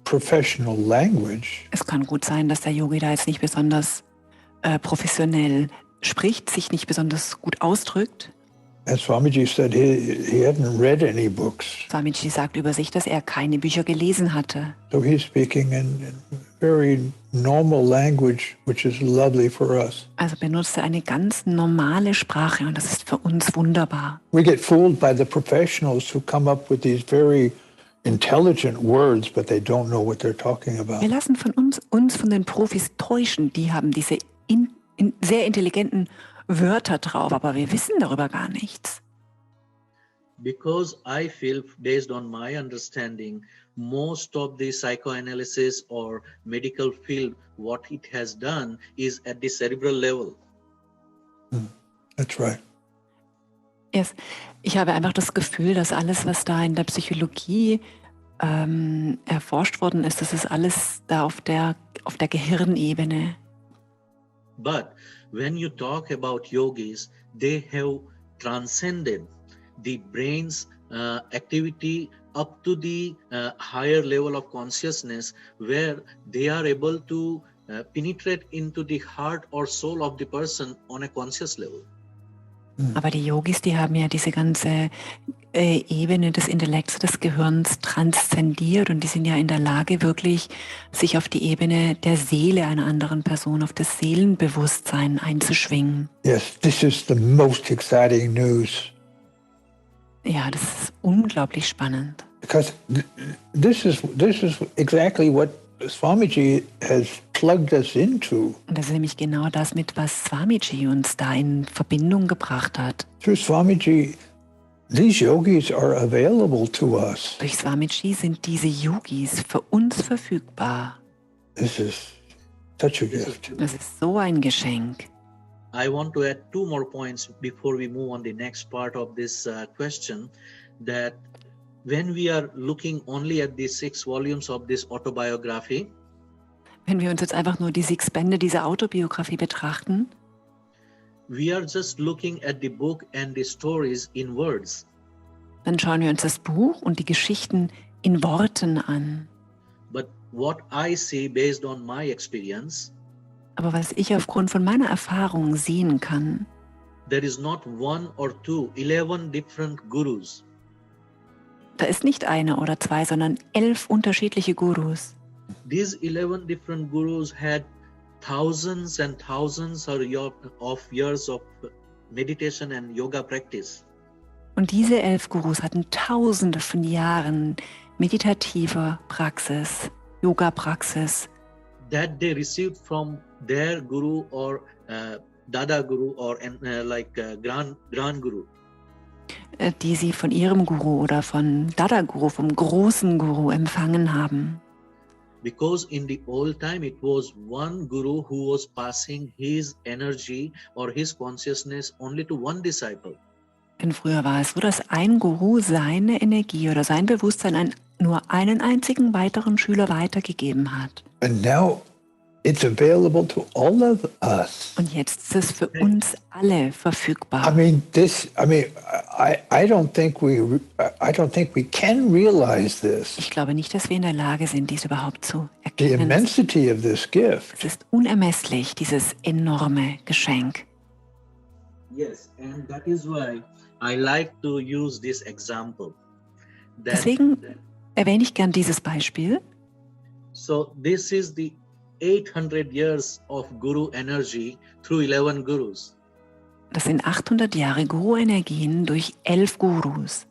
professional language. Es kann gut sein, dass der Yogi da jetzt nicht besonders professionell spricht, sich nicht besonders gut ausdrückt. As Swamiji said, he hadn't read any books. Swamiji sagt über sich, dass er keine Bücher gelesen hatte. So he's speaking in very normal language, which is lovely for us. Also benutzt er eine ganz normale Sprache und das ist für uns wunderbar. We get fooled by the professionals who come up with these very intelligent words, but they don't know what they're talking about. Wir lassen uns von den Profis täuschen. Die haben diese sehr intelligenten Wörter drauf, aber wir wissen darüber gar nichts. Because I feel, based on my understanding, most of the psychoanalysis or medical field, what it has done is at the cerebral level. That's right. Yes. Ich habe einfach das Gefühl, dass alles, was da in der Psychologie erforscht worden ist, das ist alles da auf der Gehirnebene. But when you talk about yogis, they have transcended the brain's activity up to the higher level of consciousness, where they are able to penetrate into the heart or soul of the person on a conscious level. Aber die Yogis, die haben ja diese ganze Ebene des Intellekts, des Gehirns transzendiert und die sind ja in der Lage, wirklich sich auf die Ebene der Seele einer anderen Person, auf das Seelenbewusstsein einzuschwingen. Yes, this is the most exciting news. Ja, das ist unglaublich spannend. Because this is exactly what Swamiji has plugged us into. Und das ist nämlich genau das, mit was Swamiji uns da in Verbindung gebracht hat. Through Swamiji, these yogis are available to us. Durch Swamiji sind diese Yogis für uns verfügbar. This is such a gift. Das ist so ein Geschenk. I want to add two more points before we move on the next part of this question, that when we are looking only at the 6 volumes of this autobiography, Wenn wir uns jetzt einfach nur die 6 Bände dieser Autobiografie betrachten, we are just looking at the book and the stories in words. dann schauen wir uns das Buch und die Geschichten in Worten an. But what I see based on my experience, Aber was ich aufgrund von meiner Erfahrung sehen kann, there is not 1 or 2, 11 different gurus. da ist nicht 1 oder 2, sondern 11 unterschiedliche Gurus. These 11 different gurus had thousands and thousands of years of meditation and yoga practice. Und diese 11 Gurus hatten Tausende von Jahren meditativer Praxis, Yoga-Praxis, that they received from their guru or Dada Guru or Grand Guru. Die sie von ihrem Guru oder von Dada Guru, vom großen Guru empfangen haben. Because in the old time it was one guru who was passing his energy or his consciousness only to one disciple. Denn früher war es so, dass ein Guru seine Energie oder sein Bewusstsein an nur einen einzigen weiteren Schüler weitergegeben hat. And now it's available to all of us. Und jetzt ist es für uns alle verfügbar. I don't think we can realize this. Ich glaube nicht, dass wir in der Lage sind, dies überhaupt zu The erkennen. immensity of this gift. Es ist unermesslich, dieses enorme Geschenk. Yes, and that is why I like to use this example. Deswegen erwähne ich gern dieses Beispiel. So this is the 800 years of Guru energy through 11 Gurus. Das sind 800 Jahre Guru-Energien durch 11 Gurus.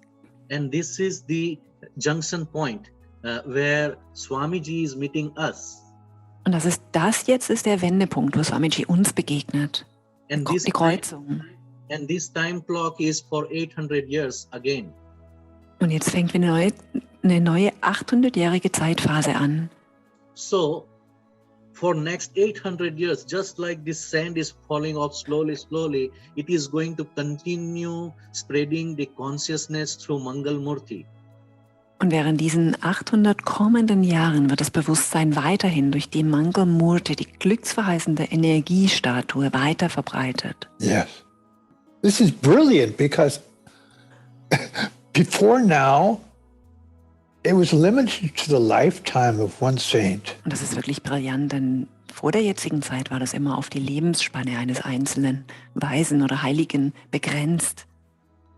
And this is the junction point where Swamiji is meeting us. Und das ist der Wendepunkt, wo Swamiji uns begegnet. And Die Kreuzung. And this time clock is for 800 years again. Und jetzt fängt eine neue 800-jährige Zeitphase an. So, for next 800 years, just like this sand is falling off slowly, it is going to continue spreading the consciousness through Mangal Murti. Und während diesen 800 kommenden Jahren wird das Bewusstsein weiterhin durch die Mangal Murti, die glücksverheißende Energiestatue, weiter verbreitet. Yes. This is brilliant because before now, it was limited to the lifetime of one saint. Und das ist wirklich brillant, denn vor der jetzigen Zeit war das immer auf die Lebensspanne eines einzelnen Weisen oder Heiligen begrenzt.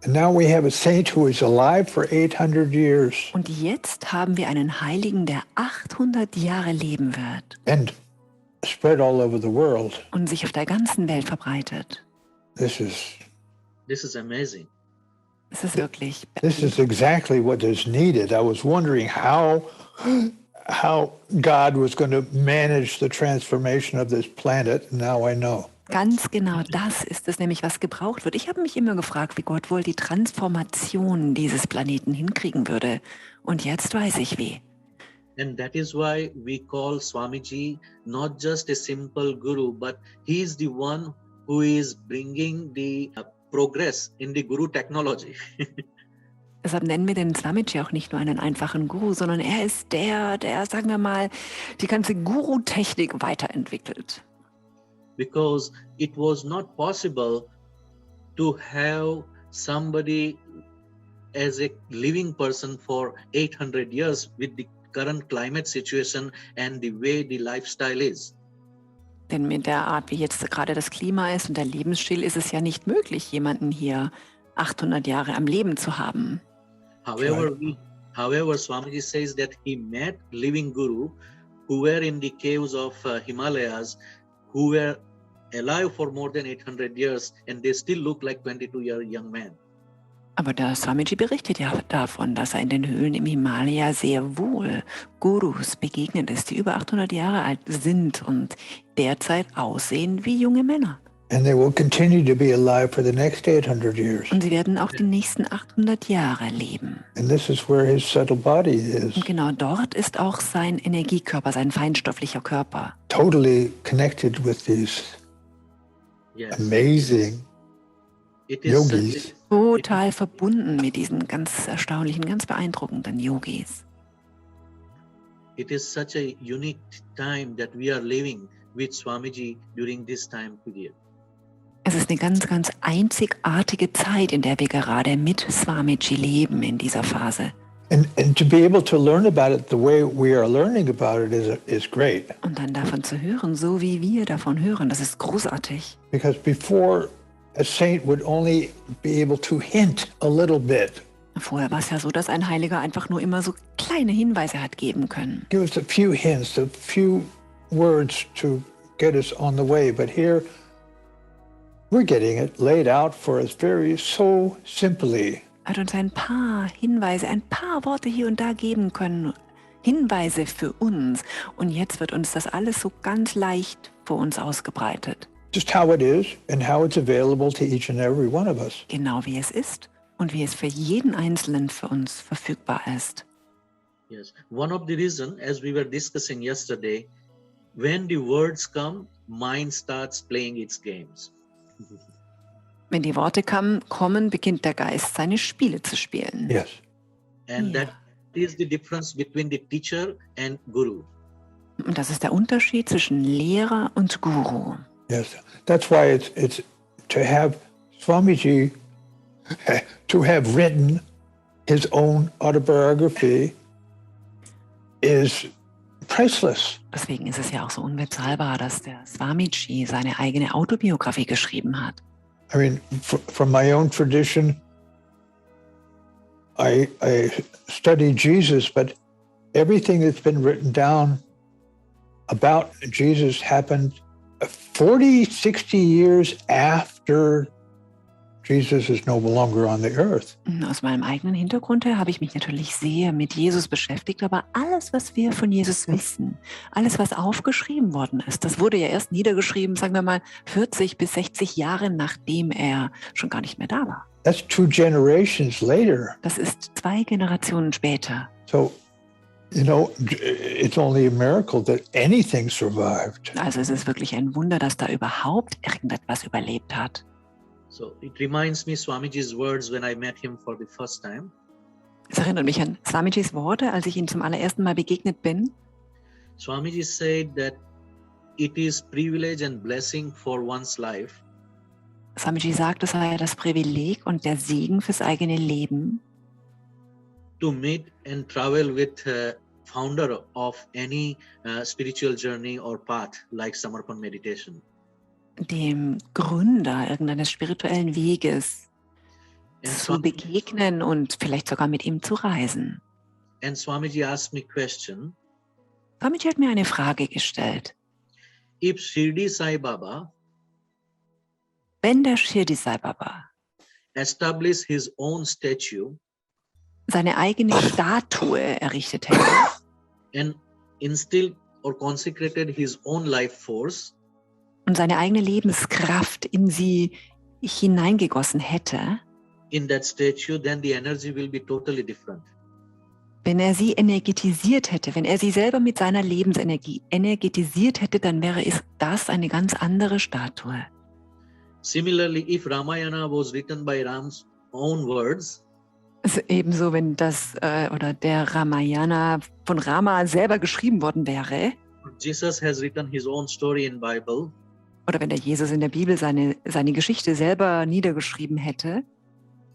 And now we have a saint who is alive for 800 years Und jetzt haben wir einen Heiligen, der 800 Jahre leben wird and spread all over the world. und sich auf der ganzen Welt verbreitet. This This is amazing. Es ist wirklich is exactly what is needed. I was wondering how God was going to manage the transformation of this planet. Now I know. ganz genau das ist es nämlich, was gebraucht wird. Ich habe mich immer gefragt, wie Gott wohl die Transformation dieses Planeten hinkriegen würde. Und jetzt weiß ich wie. And that is why we call Swamiji not just a simple guru, but he is the one who is bringing the progress in the Guru technology. Deshalb nennen wir den Swamiji auch nicht nur einen einfachen Guru, sondern er ist der, sagen wir mal, die ganze Guru-Technik weiterentwickelt. Because it was not possible to have somebody as a living person for 800 years with the current climate situation and the way the lifestyle is. Denn mit der Art, wie jetzt gerade das Klima ist und der Lebensstil, ist es ja nicht möglich, jemanden hier 800 Jahre am Leben zu haben. However, Swamiji says that he met living guru who were in the caves of Himalayas, who were alive for more than 800 years, and they still look like 22-year young men. Aber der Swamiji berichtet ja davon, dass er in den Höhlen im Himalaya sehr wohl Gurus begegnet ist, die über 800 Jahre alt sind und derzeit aussehen wie junge Männer. And they will continue to be alive for the next 800 years. Und sie werden auch die nächsten 800 Jahre leben. And this is where his subtle body is. Und genau dort ist auch sein Energiekörper, sein feinstofflicher Körper. Totally connected with these amazing yogis. Total verbunden mit diesen ganz erstaunlichen, ganz beeindruckenden Yogis. It is such a unique time that we are living with Swamiji during this time period. Es ist eine ganz, ganz einzigartige Zeit, in der wir gerade mit Swamiji leben in dieser Phase. And to be able to learn about it the way we are learning about it is great. Und dann davon zu hören, so wie wir davon hören, das ist großartig. Because before, a saint would only be able to hint a little bit. Vorher war es ja so, dass ein Heiliger einfach nur immer so kleine Hinweise hat geben können. Give us a few hints, a few words to get us on the way. But here, we're getting it laid out for us so simply. Hat uns ein paar Hinweise, ein paar Worte hier und da geben können. Hinweise für uns. Und jetzt wird uns das alles so ganz leicht vor uns ausgebreitet. Just how it is and how it's available to each and every one of us. Genau wie es ist und wie es für jeden Einzelnen für uns verfügbar ist. Yes, one of the reasons, as we were discussing yesterday, when the words come, mind starts playing its games. Wenn die Worte kommen, beginnt der Geist seine Spiele zu spielen. Yes. And Ja. that is the difference between the teacher and guru. Und das ist der Unterschied zwischen Lehrer und Guru. Yes. That's why it's to have Swamiji to have written his own autobiography is priceless. Deswegen ist es ja auch so unbezahlbar, dass der Swamiji seine eigene Autobiografie geschrieben hat. I mean, from my own tradition, I study Jesus, but everything that's been written down about Jesus happened 40, 60 years after Jesus is no longer on the earth. Aus meinem eigenen Hintergrund her habe ich mich natürlich sehr mit Jesus beschäftigt, aber alles, was wir von Jesus wissen, alles, was aufgeschrieben worden ist, das wurde ja erst niedergeschrieben, sagen wir mal, 40 bis 60 Jahre, nachdem er schon gar nicht mehr da war. That's 2 generations later. Das ist 2 Generationen später. So, you know, it's only a miracle that anything survived. Also es ist wirklich ein Wunder, dass da überhaupt irgendetwas überlebt hat. So it reminds me Swamiji's words when I met him for the first time. Es erinnert mich an Swamijis Worte, als ich ihm zum allerersten Mal begegnet bin. Swamiji said that it is privilege and blessing for one's life Swamiji sagt, es sei das Privileg und der Segen fürs eigene Leben, to meet and travel with founder of any spiritual journey or path like Samarpan meditation. dem Gründer irgendeines spirituellen Weges And zu begegnen und vielleicht sogar mit ihm zu reisen. And Swamiji asked me question, Swamiji hat mir eine Frage gestellt. if Shirdi Sai Baba Wenn der Shirdi Sai Baba established his own statue seine eigene Statue errichtet hätte and instilled or consecrated his own life force, und seine eigene Lebenskraft in sie hineingegossen hätte, in that statue, then the energy will be totally different. wenn er sie energetisiert hätte, wenn er sie selber mit seiner Lebensenergie energetisiert hätte, dann wäre das eine ganz andere Statue. Similarly, if Ramayana was written by Ram's own words, Also ebenso, wenn das oder der Ramayana von Rama selber geschrieben worden wäre, Jesus has written his own story in Bible, oder wenn der Jesus in der Bibel seine Geschichte selber niedergeschrieben hätte,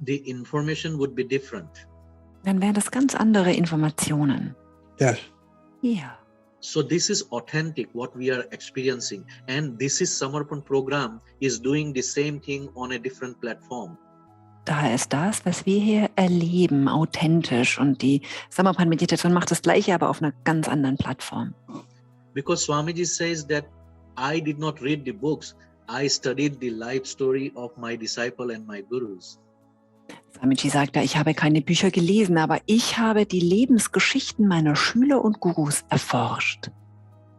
the information would be different. dann wären das ganz andere Informationen. Yes. Ja. So this is authentic what we are experiencing, and this is Samarpan program is doing the same thing on a different platform. Daher ist das, was wir hier erleben, authentisch, und die Samarpan-Meditation macht das Gleiche, aber auf einer ganz anderen Plattform. Because Swamiji says that I did not read the books, I studied the life story of my disciple and my gurus. Swamiji sagt ja, ich habe keine Bücher gelesen, aber ich habe die Lebensgeschichten meiner Schüler und Gurus erforscht.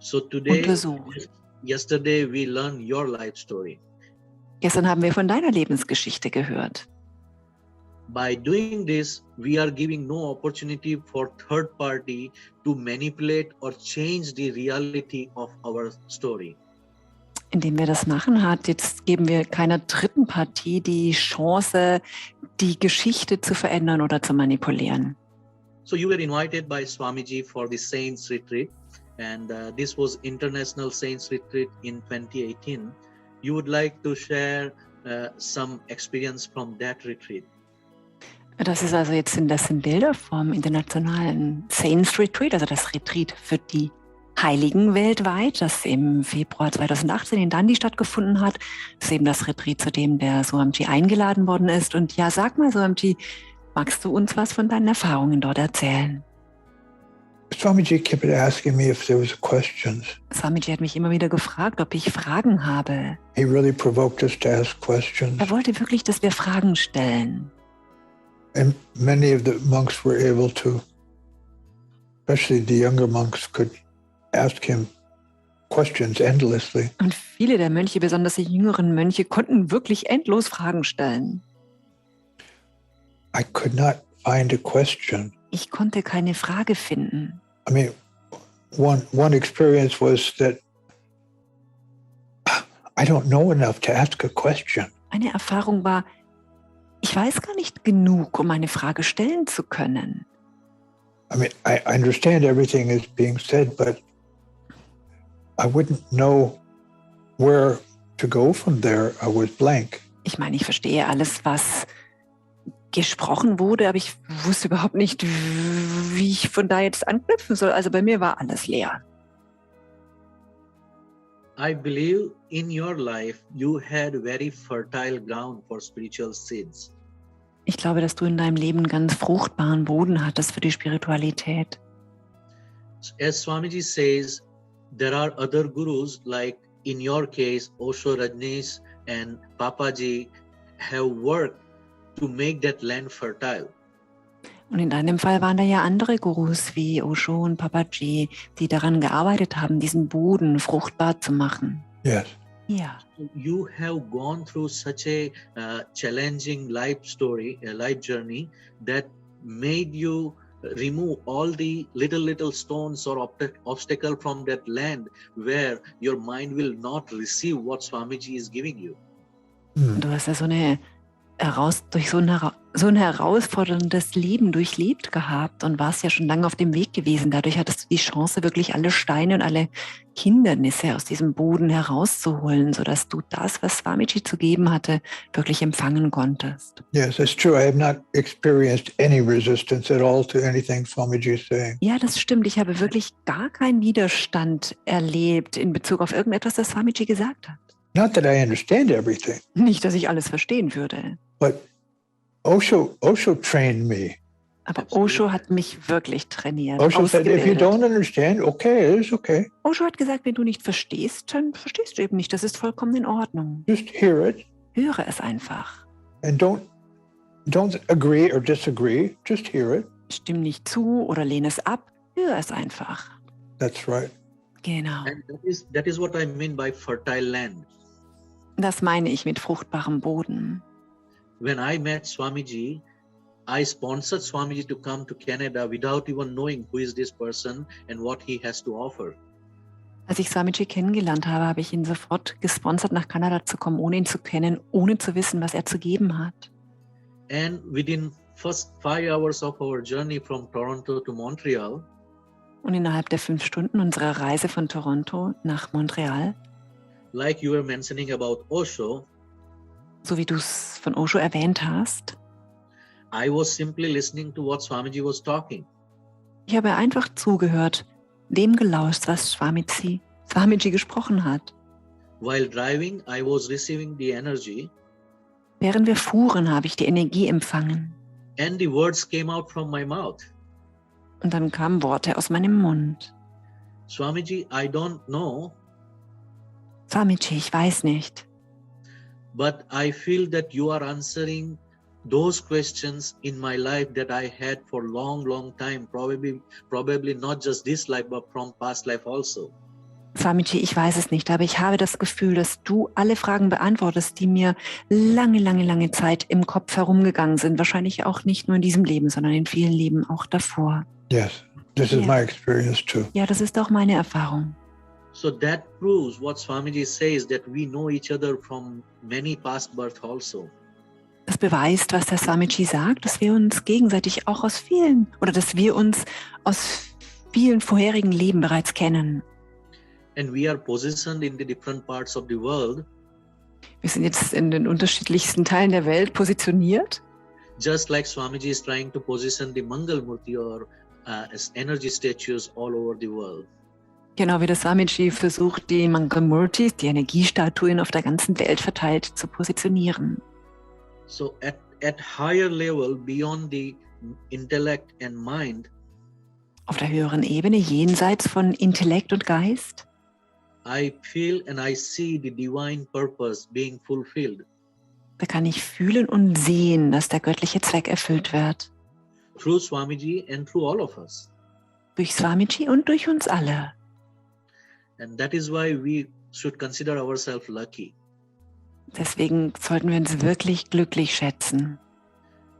So today, Untersucht. yesterday we learned your life story. Gestern haben wir von deiner Lebensgeschichte gehört. By doing this, we are giving no opportunity for third party to manipulate or change the reality of our story. Indem wir das machen, jetzt geben wir keiner dritten Partie die Chance, die Geschichte zu verändern oder zu manipulieren. So you were invited by Swamiji for the Saints Retreat, and this was International Saints Retreat in 2018. You would like to share some experience from that retreat. Das ist also jetzt das sind Bilder vom internationalen Saints Retreat, also das Retreat für die Heiligen weltweit, das im Februar 2018 in Dundee stattgefunden hat. Das ist eben das Retreat, zu dem der Sohamji eingeladen worden ist. Und ja, sag mal, Sohamji, magst du uns was von deinen Erfahrungen dort erzählen? Swamiji kept asking me if there was questions. Swamiji hat mich immer wieder gefragt, ob ich Fragen habe. He really provoked us to ask questions. Er wollte wirklich, dass wir Fragen stellen. And many of the monks were able to, especially the younger monks, could ask him questions endlessly. Und viele der Mönche, besonders die jüngeren Mönche, konnten wirklich endlos Fragen stellen. I could not find a question. Ich konnte keine Frage finden. I mean, one experience was that I don't know enough to ask a question. Eine Erfahrung war, ich weiß gar nicht genug, um eine Frage stellen zu können. I mean, I understand everything is being said, but I wouldn't know where to go from there. I was blank. Ich meine, ich verstehe alles, was gesprochen wurde, aber ich wusste überhaupt nicht, wie ich von da jetzt anknüpfen soll. Also bei mir war alles leer. I believe in your life you had very fertile ground for spiritual seeds. Ich glaube, dass du in deinem Leben ganz fruchtbaren Boden hattest für die Spiritualität. As Swamiji says, there are other gurus like in your case, Osho Rajneesh and Papaji have worked to make that land fertile. Und in deinem Fall waren da ja andere Gurus wie Osho und Papaji, die daran gearbeitet haben, diesen Boden fruchtbar zu machen. Yes. Ja. You have gone through such a challenging life story, a life journey that made you remove all the little stones or obstacle from that land where your mind will not receive what Swamiji is giving you. Du hast ja so ein herausforderndes Leben durchlebt gehabt und warst ja schon lange auf dem Weg gewesen. Dadurch hattest du die Chance, wirklich alle Steine und alle Hindernisse aus diesem Boden herauszuholen, sodass du das, was Swamiji zu geben hatte, wirklich empfangen konntest. Yes, that's true. I have not experienced any resistance at all to anything Swamiji is saying. Ja, das stimmt. Ich habe wirklich gar keinen Widerstand erlebt in Bezug auf irgendetwas, das Swamiji gesagt hat. Not that I understand everything, Nicht, dass ich alles verstehen würde. but Osho trained me. Aber Osho hat mich wirklich trainiert, Osho said, if you ausgebildet. don't understand, okay, it's okay. Osho hat gesagt, wenn du nicht verstehst, dann verstehst du eben nicht. Das ist vollkommen in Ordnung. Just hear it Höre es einfach. and don't agree or disagree. Just hear it. Stimm nicht zu oder lehne es ab. Höre es einfach. That's right. Genau. And that is what I mean by fertile land. Das meine ich mit fruchtbarem Boden. When I met Swamiji, I sponsored Swamiji to come to Canada without even knowing who is this person and what he has to offer. Als ich Swamiji kennengelernt habe, habe ich ihn sofort gesponsert, nach Kanada zu kommen, ohne ihn zu kennen, ohne zu wissen, was er zu geben hat. And within first 5 hours of our journey from Toronto to Montreal, Und innerhalb der 5 Stunden unserer Reise von Toronto nach Montreal, like you were mentioning about Osho, so wie du es von Osho erwähnt hast, I was simply listening to what Swamiji was talking. ich habe einfach zugehört, dem gelauscht, was Swamiji gesprochen hat. While driving, I was receiving the energy Während wir fuhren, habe ich die Energie empfangen. and the words came out from my mouth. Und dann kamen Worte aus meinem Mund. Swamiji, I don't know, Swamiji, ich weiß nicht, but I feel that you are answering those questions in my life that I had for long time, probably not just this life, but from past life also. Swamiji, ich weiß es nicht, aber ich habe das Gefühl, dass du alle Fragen beantwortest, die mir lange Zeit im Kopf herumgegangen sind. Wahrscheinlich auch nicht nur in diesem Leben, sondern in vielen Leben auch davor. Yes, this is my experience too. Ja, das ist auch meine Erfahrung. So that proves what Swamiji says, that we know each other from many past births also. Das beweist, was der Swamiji sagt, dass wir uns gegenseitig auch aus vielen vorherigen Leben bereits kennen. And we are positioned in the different parts of the world, Wir sind jetzt in den unterschiedlichsten Teilen der Welt positioniert. just like Swamiji is trying to position the Mangal Murti or as energy statues all over the world. Genau wie der Swamiji versucht, die Mangalmurtis, die Energiestatuen auf der ganzen Welt verteilt, zu positionieren. So at higher level, beyond the intellect and mind, Auf der höheren Ebene, jenseits von Intellekt und Geist, I feel and I see the divine purpose being fulfilled da kann ich fühlen und sehen, dass der göttliche Zweck erfüllt wird. through Swamiji and through all of us. Durch Swamiji und durch uns alle. And that is why we should consider ourselves lucky. Deswegen sollten wir uns wirklich glücklich schätzen.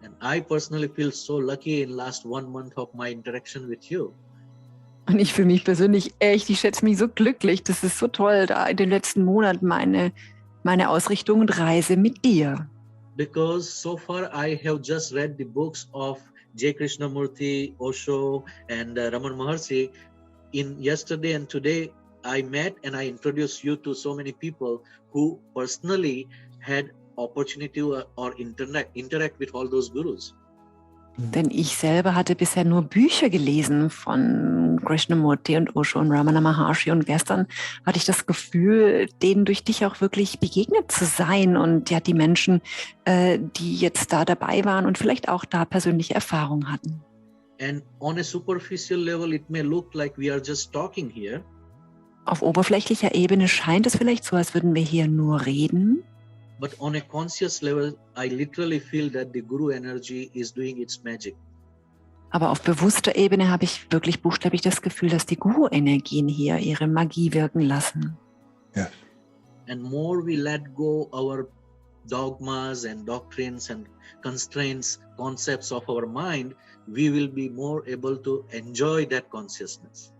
And I personally feel so lucky in last 1 month of my interaction with you. Und ich fühle mich persönlich ich schätze mich so glücklich. Das ist so toll, da in den letzten Monaten meine meine Ausrichtung und Reise mit dir. Because so far I have just read the books of J. Krishnamurti, Osho, and Raman Maharshi. In yesterday and today, I met and I introduced you to so many people who personally had opportunity or interact with all those gurus. Denn ich selber hatte bisher nur Bücher gelesen von Krishnamurti und Osho und Ramana Maharshi. Und gestern hatte ich das Gefühl, denen durch dich auch wirklich begegnet zu sein. Und ja, die Menschen, die jetzt da dabei waren und vielleicht auch da persönliche Erfahrungen hatten. And on a superficial level, it may look like we are just talking here. Auf oberflächlicher Ebene scheint es vielleicht so, als würden wir hier nur reden. But on a conscious level, I literally feel that the Guru energy is doing its magic. Aber auf bewusster Ebene habe ich wirklich buchstäblich das Gefühl, dass die Guru-Energien hier ihre Magie wirken lassen. Yes. And more we let go our dogmas and doctrines and constraints, concepts of our mind, we will be more able to enjoy that consciousness.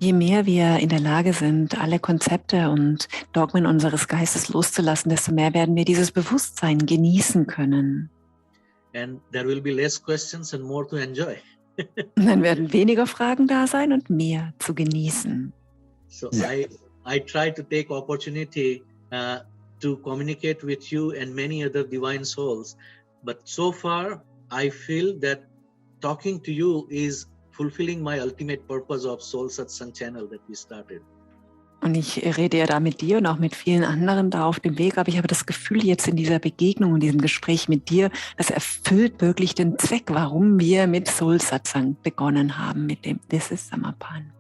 Je mehr wir in der Lage sind, alle Konzepte und Dogmen unseres Geistes loszulassen, desto mehr werden wir dieses Bewusstsein genießen können. And there will be less questions and more to enjoy. Und dann werden weniger Fragen da sein und mehr zu genießen. So Yeah. I try to take opportunity to communicate with you and many other divine souls. But so far, I feel that talking to you is fulfilling my ultimate purpose of SoulSatsang channel that we started. Und ich rede ja da mit dir und auch mit vielen anderen da auf dem Weg, aber ich habe das Gefühl jetzt in dieser Begegnung und diesem Gespräch mit dir, das erfüllt wirklich den Zweck, warum wir mit SoulSatsang begonnen haben, mit dem This is Samapan.